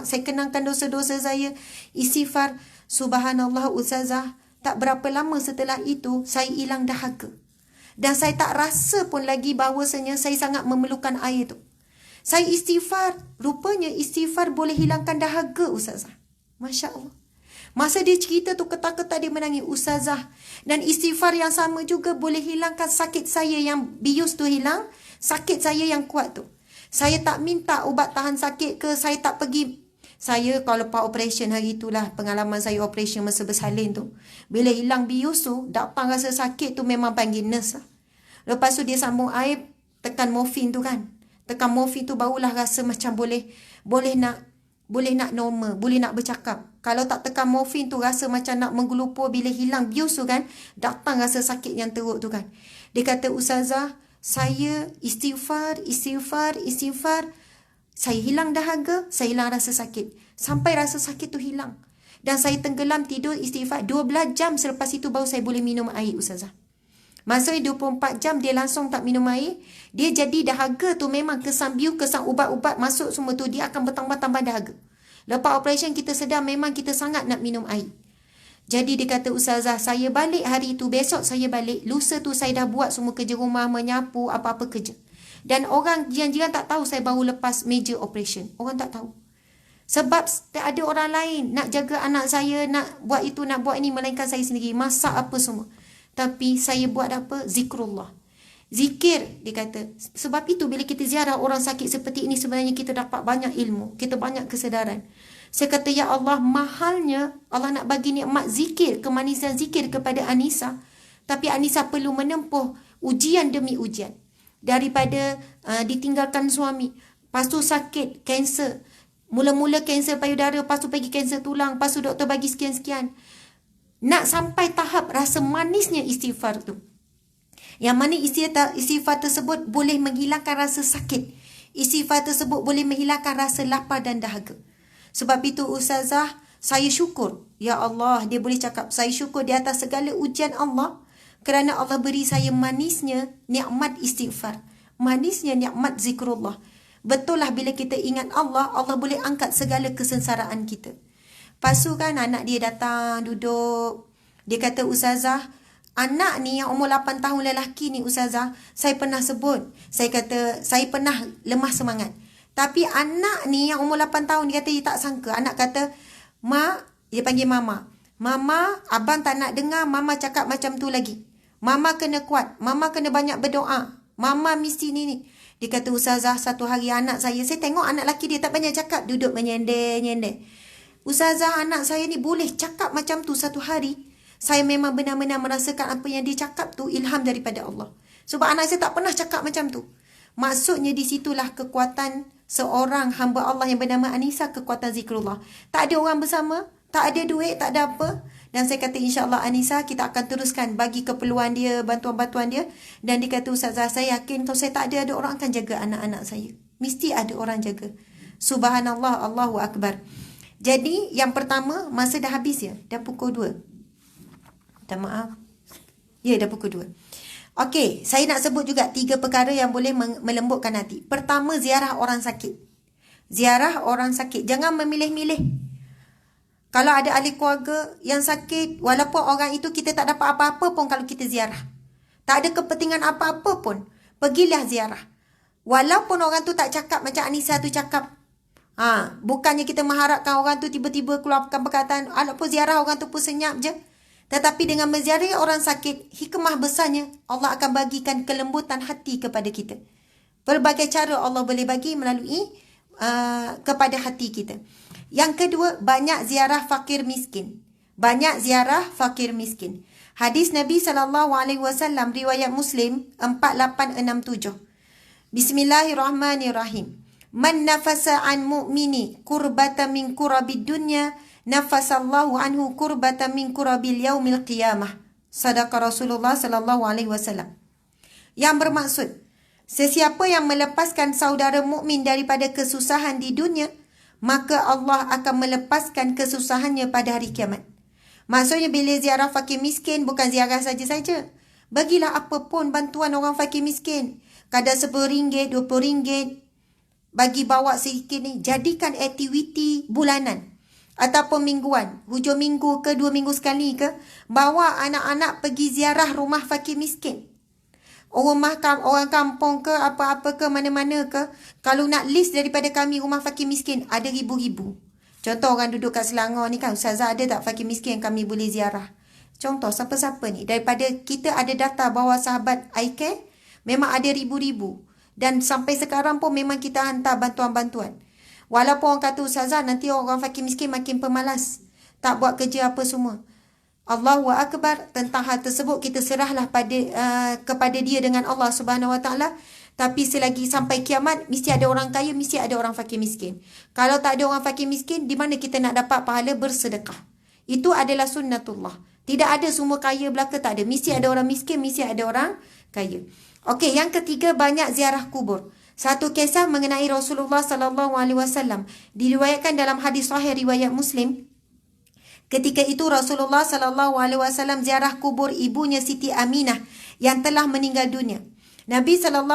Saya kenangkan dosa-dosa saya, istighfar. Subhanallah Ustazah, tak berapa lama setelah itu, saya hilang dahaga. Dan saya tak rasa pun lagi bahawasanya saya sangat memerlukan air tu. Saya istighfar, rupanya istighfar boleh hilangkan dahaga Ustazah. Masya Allah. Masa dia cerita tu ketak-ketak dia menangis, ustazah. Dan istighfar yang sama juga boleh hilangkan sakit saya yang bius tu hilang, sakit saya yang kuat tu. Saya tak minta ubat tahan sakit ke, saya tak pergi. Saya kalau lepas operation hari itulah pengalaman saya operation masa bersalin tu. Bila hilang bius tu, datang rasa sakit tu memang panggil nurse lah. Lepas tu dia sambung air, tekan morfin tu kan. Tekan morfin tu barulah rasa macam boleh nak normal, boleh nak bercakap. Kalau tak tekan morfin tu rasa macam nak menggelupur. Bila hilang bius tu kan, datang rasa sakit yang teruk tu kan. Dia kata, ustazah, saya istighfar. Saya hilang dahaga, saya hilang rasa sakit. Sampai rasa sakit tu hilang. Dan saya tenggelam tidur istighfar. 12 jam selepas itu baru saya boleh minum air, ustazah. Maksudnya 24 jam dia langsung tak minum air. Dia jadi dahaga tu memang kesan biu, kesan ubat-ubat masuk semua tu. Dia akan bertambah-tambah dahaga. Lepas operation kita sedar memang kita sangat nak minum air. Jadi dia kata, ustazah, saya balik hari tu, besok saya balik. Lusa tu saya dah buat semua kerja rumah, menyapu, apa-apa kerja. Dan orang jiran-jiran tak tahu saya baru lepas major operation. Orang tak tahu. Sebab tak ada orang lain nak jaga anak saya, nak buat itu, nak buat ini, melainkan saya sendiri. Masak apa semua. Tapi saya buat apa? Zikrullah. Zikir, dia kata. Sebab itu bila kita ziarah orang sakit seperti ini, sebenarnya kita dapat banyak ilmu. Kita banyak kesedaran. Saya kata, ya Allah, mahalnya Allah nak bagi nikmat zikir, kemanisan zikir kepada Anisa. Tapi Anisa perlu menempuh ujian demi ujian. Daripada ditinggalkan suami, lepas tu sakit, kanser. Mula-mula kanser payudara, lepas tu pergi kanser tulang, lepas tu doktor bagi sekian-sekian. Nak sampai tahap rasa manisnya istighfar tu. Yang mana istighfar tersebut boleh menghilangkan rasa sakit. Istighfar tersebut boleh menghilangkan rasa lapar dan dahaga. Sebab itu ustazah, saya syukur. Ya Allah, dia boleh cakap, saya syukur di atas segala ujian Allah. Kerana Allah beri saya manisnya nikmat istighfar. Manisnya nikmat zikrullah. Betul lah bila kita ingat Allah, Allah boleh angkat segala kesengsaraan kita. Lepas tu kan anak dia datang, duduk. Dia kata, ustazah, anak ni yang umur 8 tahun lelaki ni ustazah, saya pernah sebut. Saya kata, saya pernah lemah semangat. Tapi anak ni yang umur 8 tahun, dia kata dia tak sangka. Anak kata, mak, dia panggil mama. Mama, abang tak nak dengar mama cakap macam tu lagi. Mama kena kuat. Mama kena banyak berdoa. Mama mesti ni. Dia kata, ustazah, satu hari anak saya tengok anak lelaki dia tak banyak cakap. Duduk menyender-nyender. Ustazah, anak saya ni boleh cakap macam tu satu hari. Saya memang benar-benar merasakan apa yang dia cakap tu ilham daripada Allah. Sebab anak saya tak pernah cakap macam tu. Maksudnya di situlah kekuatan seorang hamba Allah yang bernama Anisa, kekuatan zikrullah. Tak ada orang bersama, tak ada duit, tak ada apa. Dan saya kata, insyaAllah Anisa, kita akan teruskan bagi keperluan dia, bantuan-bantuan dia. Dan dia kata, ustazah, saya yakin kalau saya tak ada orang akan jaga anak-anak saya. Mesti ada orang jaga. Subhanallah, Allahu Akbar. Jadi, yang pertama, masa dah habis ya. Dah pukul 2. Minta maaf. Ya, dah pukul 2. Okey, saya nak sebut juga 3 perkara yang boleh melembutkan hati. Pertama, ziarah orang sakit. Ziarah orang sakit. Jangan memilih-milih. Kalau ada ahli keluarga yang sakit, walaupun orang itu kita tak dapat apa-apa pun kalau kita ziarah. Tak ada kepentingan apa-apa pun, pergilah ziarah. Walaupun orang tu tak cakap macam Anisa tu cakap. Bukannya kita mengharapkan orang tu tiba-tiba keluarkan perkataan, walaupun ziarah orang tu pun senyap je. Tetapi dengan menziarahi orang sakit, hikmah besarnya Allah akan bagikan kelembutan hati kepada kita. Berbagai cara Allah boleh bagi melalui kepada hati kita. Yang kedua, banyak ziarah fakir miskin. Banyak ziarah fakir miskin. Hadis Nabi SAW, riwayat Muslim 4867. Bismillahirrahmanirrahim. Man nafasa an mu'mini kurbata min kurabid dunya, nafasallahu anhu kurbata min kurabil yaumil qiyamah. Sadaqa Rasulullah SAW. Yang bermaksud, sesiapa yang melepaskan saudara mukmin daripada kesusahan di dunia, maka Allah akan melepaskan kesusahannya pada hari kiamat. Maksudnya bila ziarah fakir miskin, bukan ziarah saja-saja. Bagilah apapun bantuan orang fakir miskin. Kadar RM10, RM20, bagi bawa sedikit ni. Jadikan aktiviti bulanan ataupun mingguan. Hujung minggu ke 2 minggu sekali ke. Bawa anak-anak pergi ziarah rumah fakir miskin. Orang kampung ke, apa-apa ke, mana-mana ke. Kalau nak list daripada kami rumah fakir miskin, ada ribu-ribu. Contoh orang duduk kat Selangor ni kan, Ustazah ada tak fakir miskin yang kami boleh ziarah? Contoh siapa-siapa ni. Daripada kita ada data bahawa sahabat iCare memang ada ribu-ribu. Dan sampai sekarang pun memang kita hantar bantuan-bantuan. Walaupun orang kata Ustazah nanti orang fakir miskin makin pemalas, tak buat kerja apa semua. Allahu Akbar, tentang hal tersebut kita serahlah kepada dia dengan Allah Subhanahu Wa Taala. Tapi selagi sampai kiamat, mesti ada orang kaya, mesti ada orang fakir miskin. Kalau tak ada orang fakir miskin, di mana kita nak dapat pahala bersedekah? Itu adalah sunnatullah. Tidak ada semua kaya belaka, tak ada. Mesti ada orang miskin, mesti ada orang kaya. Okey, yang ketiga, banyak ziarah kubur. Satu kisah mengenai Rasulullah sallallahu alaihi wasallam diriwayatkan dalam hadis sahih riwayat Muslim. Ketika itu Rasulullah sallallahu alaihi wasallam ziarah kubur ibunya Siti Aminah yang telah meninggal dunia. Nabi SAW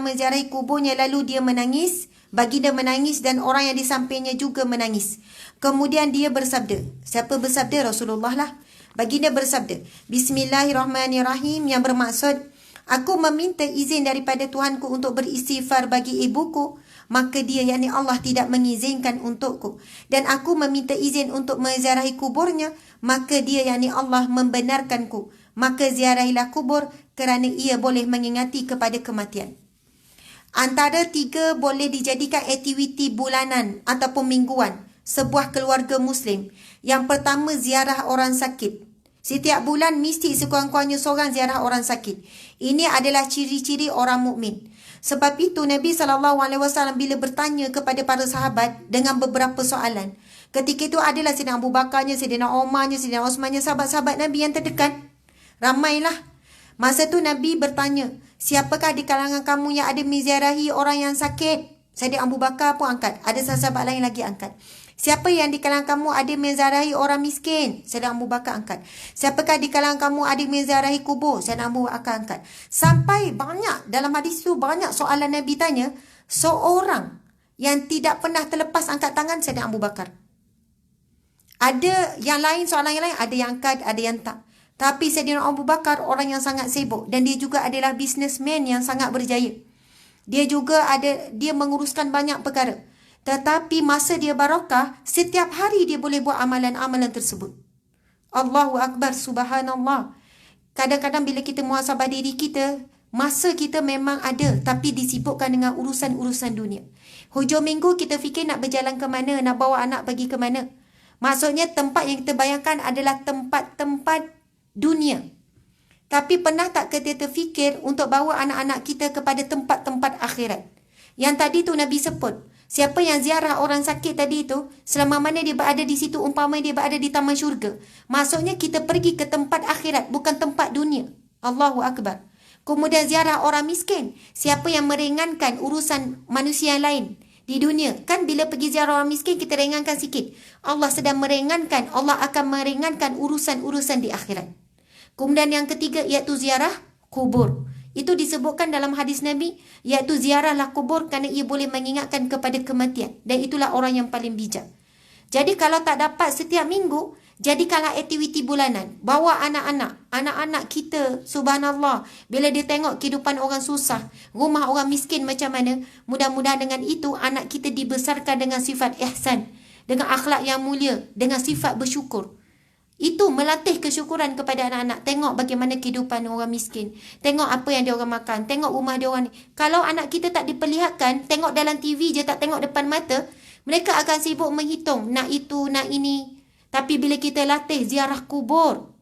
menziarahi kuburnya lalu dia menangis, baginda menangis dan orang yang di sampingnya juga menangis. Kemudian dia bersabda, siapa bersabda? Rasulullah lah. Baginda bersabda, Bismillahirrahmanirrahim, yang bermaksud, aku meminta izin daripada Tuhanku untuk beristighfar bagi ibuku, maka dia yakni Allah tidak mengizinkan untukku. Dan aku meminta izin untuk menziarahi kuburnya, maka dia yakni Allah membenarkanku. Maka ziarahilah kubur kerana ia boleh mengingati kepada kematian. Antara tiga boleh dijadikan aktiviti bulanan ataupun mingguan sebuah keluarga Muslim. Yang pertama, ziarah orang sakit. Setiap bulan mesti sekurang-kurangnya seorang ziarah orang sakit. Ini adalah ciri-ciri orang mukmin. Sebab itu Nabi SAW bila bertanya kepada para sahabat dengan beberapa soalan. Ketika itu adalah Sayyidina Abu Bakarnya, Sayyidina Umarnya, Sayyidina Osmannya, sahabat-sahabat Nabi yang terdekat. Ramailah. Masa tu Nabi bertanya, siapakah di kalangan kamu yang ada menziarahi orang yang sakit? Sayyidina Abu Bakar pun angkat. Ada sahabat lain lagi angkat. Siapa yang di kalangan kamu ada menziarahi orang miskin? Sayyidina Abu Bakar angkat. Siapakah di kalangan kamu ada menziarahi kubur? Sayyidina Abu Bakar angkat. Sampai banyak, dalam hadis tu banyak soalan Nabi tanya, seorang yang tidak pernah terlepas angkat tangan Sayyidina Abu Bakar. Ada yang lain, soalan yang lain, ada yang angkat, ada yang tak. Tapi Sayyidina Abu Bakar orang yang sangat sibuk dan dia juga adalah businessman yang sangat berjaya. Dia menguruskan banyak perkara. Tetapi masa dia barakah, setiap hari dia boleh buat amalan-amalan tersebut. Allahu Akbar, subhanallah. Kadang-kadang bila kita muhasabah diri kita, masa kita memang ada tapi disibukkan dengan urusan-urusan dunia. Hujung minggu kita fikir nak berjalan ke mana, nak bawa anak pergi ke mana. Maksudnya tempat yang kita bayangkan adalah tempat-tempat dunia. Tapi pernah tak kita terfikir untuk bawa anak-anak kita kepada tempat-tempat akhirat? Yang tadi tu Nabi sebut, siapa yang ziarah orang sakit tadi tu, selama mana dia berada di situ, umpama dia berada di taman syurga. Maksudnya kita pergi ke tempat akhirat, bukan tempat dunia. Allahu Akbar. Kemudian ziarah orang miskin, siapa yang meringankan urusan manusia yang lain di dunia. Kan bila pergi ziarah orang miskin, kita ringankan sikit. Allah sedang meringankan, Allah akan meringankan urusan-urusan di akhirat. Kemudian yang ketiga, iaitu ziarah kubur. Itu disebutkan dalam hadis Nabi, iaitu ziarahlah kubur kerana ia boleh mengingatkan kepada kematian. Dan itulah orang yang paling bijak. Jadi kalau tak dapat setiap minggu, jadikanlah aktiviti bulanan. Bawa anak-anak kita, subhanallah. Bila dia tengok kehidupan orang susah, rumah orang miskin macam mana, mudah-mudahan dengan itu anak kita dibesarkan dengan sifat ihsan, dengan akhlak yang mulia, dengan sifat bersyukur. Itu melatih kesyukuran kepada anak-anak. Tengok bagaimana kehidupan orang miskin. Tengok apa yang dia orang makan. Tengok rumah dia orang ni. Kalau anak kita tak diperlihatkan, tengok dalam TV je, tak tengok depan mata, mereka akan sibuk menghitung. Nak itu, nak ini. Tapi bila kita latih ziarah kubur,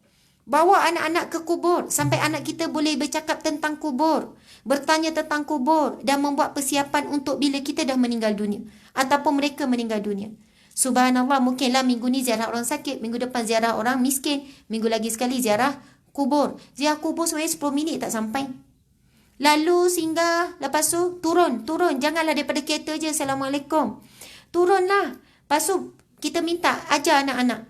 bawa anak-anak ke kubur, sampai anak kita boleh bercakap tentang kubur, bertanya tentang kubur, dan membuat persiapan untuk bila kita dah meninggal dunia. Ataupun mereka meninggal dunia. Subhanallah, mungkinlah minggu ni ziarah orang sakit, minggu depan ziarah orang miskin, minggu lagi sekali ziarah kubur. Ziarah kubur sebenarnya 10 minit tak sampai. Lalu singgah, lepas tu turun. Janganlah daripada kereta je, Assalamualaikum. Turunlah. Lepas tu kita minta ajar anak-anak.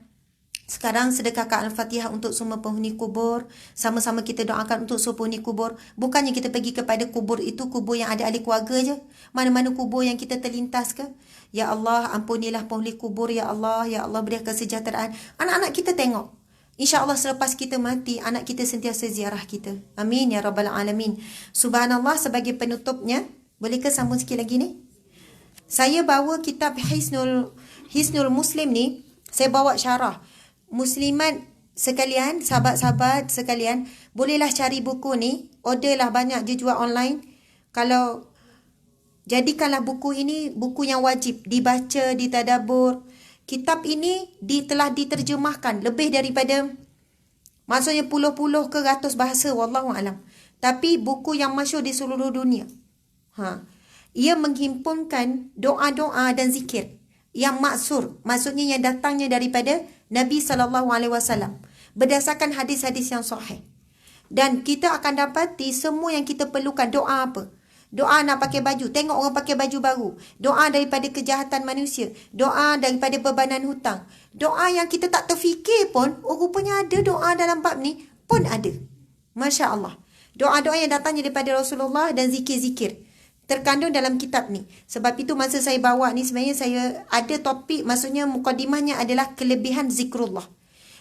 Sekarang sedekahkan Al-Fatihah untuk semua penghuni kubur. Sama-sama kita doakan untuk semua penghuni kubur. Bukannya kita pergi kepada kubur itu, kubur yang ada ahli keluarga je. Mana-mana kubur yang kita terlintas ke. Ya Allah, ampunilah penghuni kubur. Ya Allah berikan kesejahteraan. Anak-anak kita tengok. InsyaAllah selepas kita mati, anak kita sentiasa ziarah kita. Amin ya Rabbal Alamin. Subhanallah, sebagai penutupnya, boleh ke sambung sikit lagi ni? Saya bawa kitab Hisnul Muslim ni saya bawa syarah. Muslimat sekalian, sahabat-sahabat sekalian, bolehlah cari buku ni, orderlah, banyak je jual online. Kalau jadikanlah buku ini buku yang wajib dibaca, ditadabbur. Kitab ini telah diterjemahkan lebih daripada, maksudnya puluh-puluh ke ratus bahasa, wallahu alam. Tapi buku yang masyhur di seluruh dunia. Ia menghimpunkan doa-doa dan zikir yang maksur, maksudnya yang datangnya daripada Nabi SAW berdasarkan hadis-hadis yang sahih. Dan kita akan dapati semua yang kita perlukan. Doa apa? Doa nak pakai baju, tengok orang pakai baju baru. Doa daripada kejahatan manusia. Doa daripada bebanan hutang. Doa yang kita tak terfikir pun, rupanya ada doa dalam bab ni pun ada. Masya Allah. Doa-doa yang datangnya daripada Rasulullah dan zikir-zikir terkandung dalam kitab ni. Sebab itu masa saya bawa ni, sebenarnya saya ada topik, maksudnya mukadimahnya adalah kelebihan zikrullah.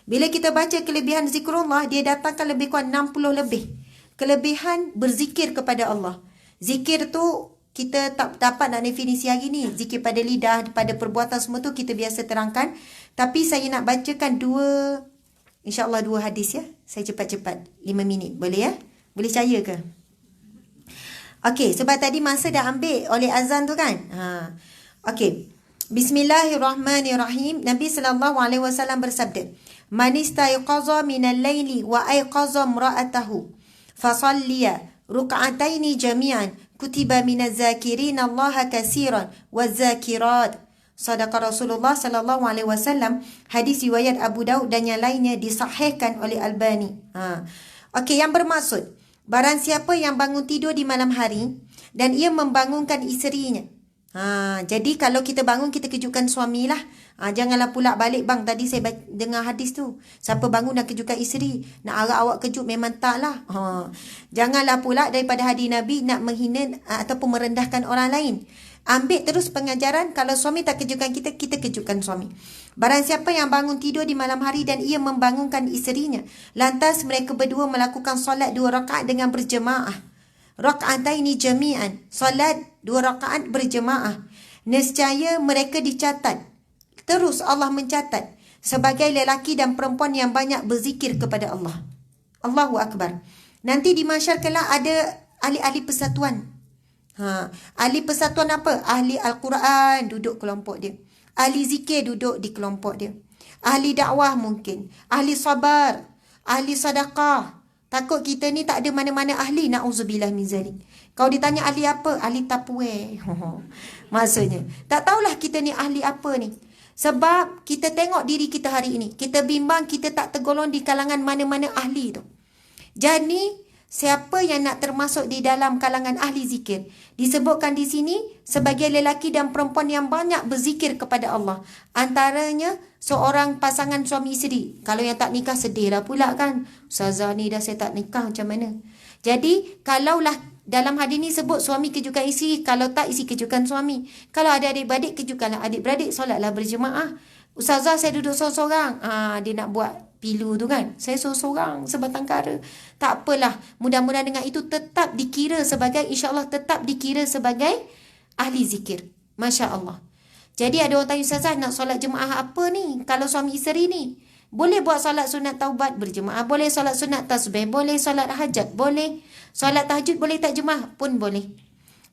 Bila kita baca kelebihan zikrullah, dia datangkan lebih kurang 60 lebih kelebihan berzikir kepada Allah. Zikir tu kita tak dapat nak definisi hari ni. Zikir pada lidah, pada perbuatan, semua tu kita biasa terangkan. Tapi saya nak bacakan insya-Allah dua hadis ya. Saya cepat-cepat 5 minit. Boleh ya? Boleh percaya ke? Okey, sebab tadi masa dah ambil oleh azan tu kan. Okey. Bismillahirrahmanirrahim. Nabi SAW bersabda, "Man istayqaza minal laili wa ayqaza imra'atahu fasalliya ruk'ataini jami'an kutiba minaz zakirin Allah katsiran wazakirat." Sadaqa Rasulullah sallallahu alaihi wasallam. Hadis riwayat Abu Daud dan yang lainnya disahihkan oleh Albani. Okey, yang bermaksud, barang siapa yang bangun tidur di malam hari dan ia membangunkan isterinya. Jadi kalau kita bangun, kita kejutkan suami lah. Janganlah pula balik, bang, tadi saya dengar hadis tu, siapa bangun dan kejutkan isteri, nak harap awak kejut, memang tak lah. Janganlah pula daripada hadis Nabi nak menghina ataupun merendahkan orang lain. Ambil terus pengajaran, kalau suami tak kejutkan kita, kita kejutkan suami. Barang siapa yang bangun tidur di malam hari dan ia membangunkan isterinya, lantas mereka berdua melakukan solat 2 rakaat dengan berjemaah. Raka'ataini jami'an, solat 2 rakaat berjemaah. Nescaya mereka dicatat. Terus Allah mencatat sebagai lelaki dan perempuan yang banyak berzikir kepada Allah. Allahu Akbar. Nanti di mahsyar kelak ada ahli-ahli persatuan. Ahli persatuan apa? Ahli Al-Quran duduk kelompok dia. Ahli zikir duduk di kelompok dia. Ahli dakwah mungkin. Ahli sabar. Ahli sedekah. Takut kita ni tak ada mana-mana ahli. Na'udzubillah min zalik. Kau ditanya ahli apa? Ahli tapwe. Maksudnya, tak tahulah kita ni ahli apa ni. Sebab kita tengok diri kita hari ini, kita bimbang kita tak tergolong di kalangan mana-mana ahli tu. Jadi, siapa yang nak termasuk di dalam kalangan ahli zikir? Disebutkan di sini sebagai lelaki dan perempuan yang banyak berzikir kepada Allah. Antaranya seorang pasangan suami isteri. Kalau yang tak nikah sedih lah pula kan. Ustazah ni dah saya tak nikah, macam mana? Jadi kalaulah dalam hadis ni sebut suami kejutkan isteri, kalau tak isteri kejutkan suami. Kalau ada adik-beradik, kejutkanlah adik-beradik, solatlah berjemaah. Ustazah saya duduk sorang-sorang. Dia nak buat pilu tu kan. Saya sorang-sorang sebatang kara. Tak apalah. Mudah-mudahan dengan itu tetap dikira sebagai, insya-Allah tetap dikira sebagai ahli zikir. Masya Allah. Jadi ada orang tanya, Ustazah nak solat jemaah apa ni? Kalau suami isteri ni. Boleh buat solat sunat taubat berjemaah. Boleh solat sunat tasbih. Boleh solat hajat. Boleh. Solat tahajud boleh tak jemaah? Pun boleh.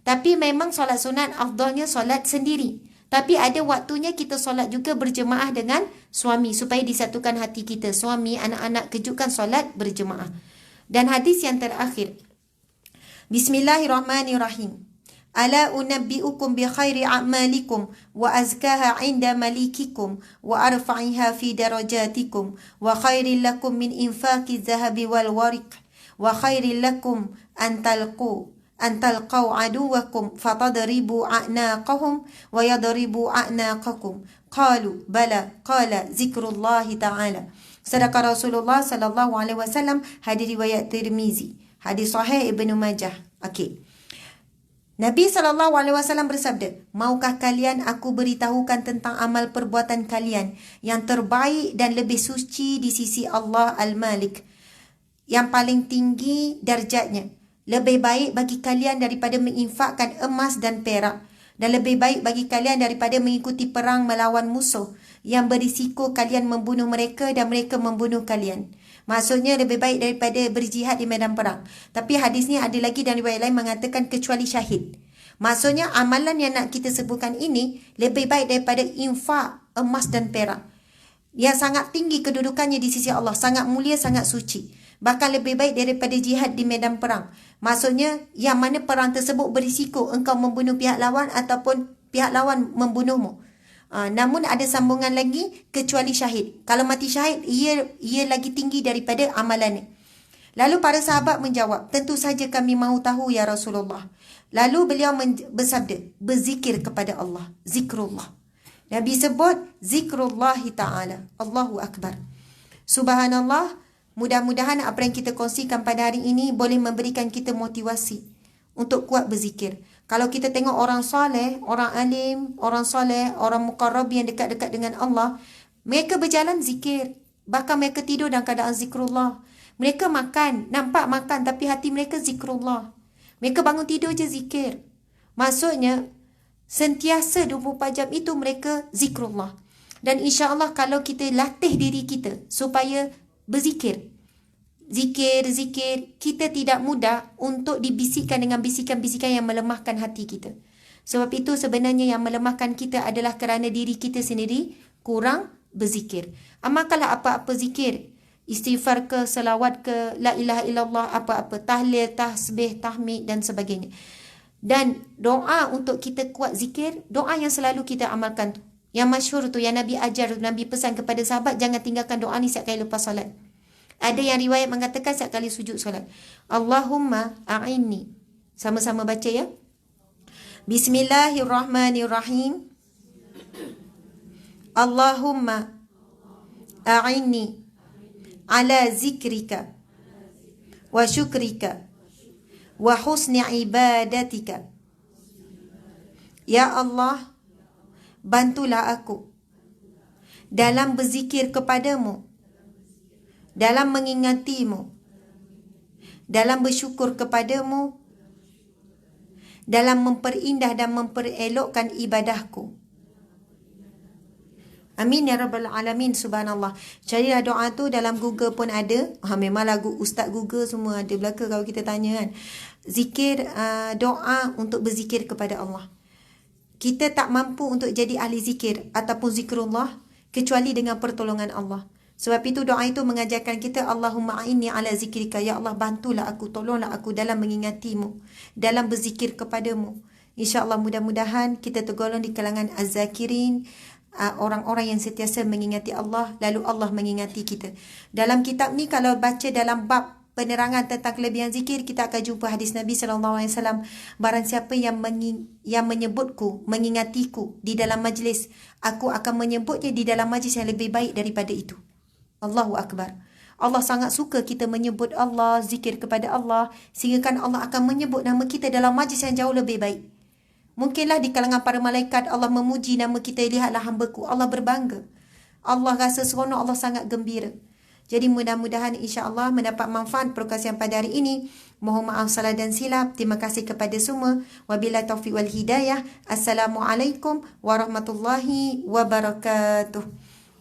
Tapi memang solat sunat afdalnya solat sendiri. Tapi ada waktunya kita solat juga berjemaah dengan suami supaya disatukan hati kita. Suami, anak-anak, kejutkan solat berjemaah. Dan hadis yang terakhir. Bismillahirrahmanirrahim. Ala unabbi'ukum bi khairi a'malikum wa azkaha 'inda malikikum wa arfa'iha fi darajatikum wa khairil lakum min infaqi dhahabi wal wariq wa khairil lakum an talqaw aduwakum fatadribu a'naqahum wa yadribu a'naqakum. Qalu bala, qala zikrullahi ta'ala. Sadaqa Rasulullah sallallahu alaihi wasallam. Hadis riwayat Tirmizi. Hadis sahih Ibnu Majah. Okey. Nabi SAW bersabda, maukah kalian aku beritahukan tentang amal perbuatan kalian yang terbaik dan lebih suci di sisi Allah Al-Malik, yang paling tinggi darjatnya, lebih baik bagi kalian daripada menginfakkan emas dan perak, Dan lebih baik bagi kalian daripada mengikuti perang melawan musuh yang berisiko kalian membunuh mereka dan mereka membunuh kalian. Maksudnya lebih baik daripada berjihad di medan perang. Tapi hadis ni ada lagi dan riwayat lain mengatakan kecuali syahid. Maksudnya amalan yang nak kita sebutkan ini lebih baik daripada infak emas dan perak. Yang sangat tinggi kedudukannya di sisi Allah, sangat mulia, sangat suci. Bahkan lebih baik daripada jihad di medan perang. Maksudnya yang mana perang tersebut berisiko engkau membunuh pihak lawan ataupun pihak lawan membunuhmu. Namun ada sambungan lagi kecuali syahid. Kalau mati syahid, ia lagi tinggi daripada amalannya. Lalu para sahabat menjawab, tentu saja kami mahu tahu ya Rasulullah. Lalu beliau bersabda, berzikir kepada Allah, zikrullah. Nabi sebut zikrullahi ta'ala. Allahu Akbar. Subhanallah, mudah-mudahan apa yang kita kongsikan pada hari ini boleh memberikan kita motivasi untuk kuat berzikir. Kalau kita tengok orang soleh, orang alim, orang soleh, orang muqarrab yang dekat-dekat dengan Allah, mereka berjalan zikir. Bahkan mereka tidur dalam keadaan zikrullah. Mereka makan, nampak makan tapi hati mereka zikrullah. Mereka bangun tidur je zikir. Maksudnya, sentiasa 24 jam itu mereka zikrullah. Dan insya-Allah kalau kita latih diri kita supaya berzikir, zikir, kita tidak mudah untuk dibisikkan dengan bisikan-bisikan yang melemahkan hati kita. Sebab itu sebenarnya yang melemahkan kita adalah kerana diri kita sendiri kurang berzikir. Amalkanlah apa-apa zikir. Istighfar ke, selawat ke, la ilaha illallah, apa-apa, tahlil, tasbih, tahmid dan sebagainya. Dan doa untuk kita kuat zikir, doa yang selalu kita amalkan tu. Yang masyhur tu, yang Nabi ajar, Nabi pesan kepada sahabat, jangan tinggalkan doa ni setiap kali lepas solat. Ada yang riwayat mengatakan setiap kali sujud solat. Allahumma a'inni. Sama-sama baca ya. Bismillahirrahmanirrahim. Allahumma a'inni ala zikrika wa syukrika wa husni ibadatika. Ya Allah, bantulah aku dalam berzikir kepadamu, dalam mengingatimu, dalam bersyukur kepadamu, dalam memperindah dan memperelokkan ibadahku. Amin ya Rabbal Alamin. Subhanallah. Carilah doa tu dalam Google pun ada. Memang lagu Ustaz Google semua ada belaka kalau kita tanya kan. Zikir, doa untuk berzikir kepada Allah. Kita tak mampu untuk jadi ahli zikir ataupun zikrullah kecuali dengan pertolongan Allah. Sebab itu doa itu mengajarkan kita, Allahumma a'inni ala zikrika. Ya Allah, bantulah aku, tolonglah aku dalam mengingatimu, dalam berzikir kepadamu. InsyaAllah mudah-mudahan kita tergolong di kalangan az-zakirin, orang-orang yang sentiasa mengingati Allah, lalu Allah mengingati kita. Dalam kitab ni kalau baca dalam bab penerangan tentang kelebihan zikir, kita akan jumpa hadis Nabi SAW. Barang siapa yang menyebutku, mengingatiku di dalam majlis, aku akan menyebutnya di dalam majlis yang lebih baik daripada itu. Allahu Akbar. Allah sangat suka kita menyebut Allah, zikir kepada Allah, sehingga kan Allah akan menyebut nama kita dalam majlis yang jauh lebih baik. Mungkinlah di kalangan para malaikat Allah memuji nama kita, lihatlah hamba-Ku. Allah berbangga. Allah rasa seronok, Allah sangat gembira. Jadi mudah-mudahan insya-Allah mendapat manfaat perkongsian pada hari ini. Mohon maaf salah dan silap. Terima kasih kepada semua. Wabillahi taufiq wal hidayah. Assalamualaikum warahmatullahi wabarakatuh.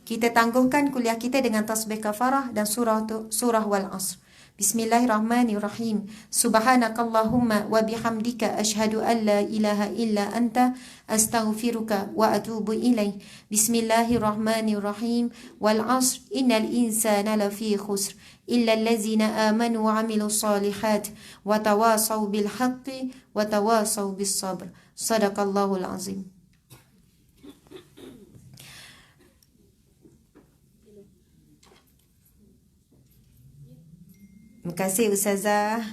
Kita tangguhkan kuliah kita dengan tasbih kafarah dan surah wal asr. Bismillahirrahmanirrahim. Subhanakallahumma wa bihamdika asyhadu an la ilaha illa anta astaghfiruka wa atubu ilaih. Bismillahirrahmanirrahim. Wal 'asr innal insana lafi khusr illa allazina amanu wa 'amilus solihat wa tawasaw bil haqqi wa tawasaw bis sabr. Shadaqallahul azim. Terima kasih Ustazah.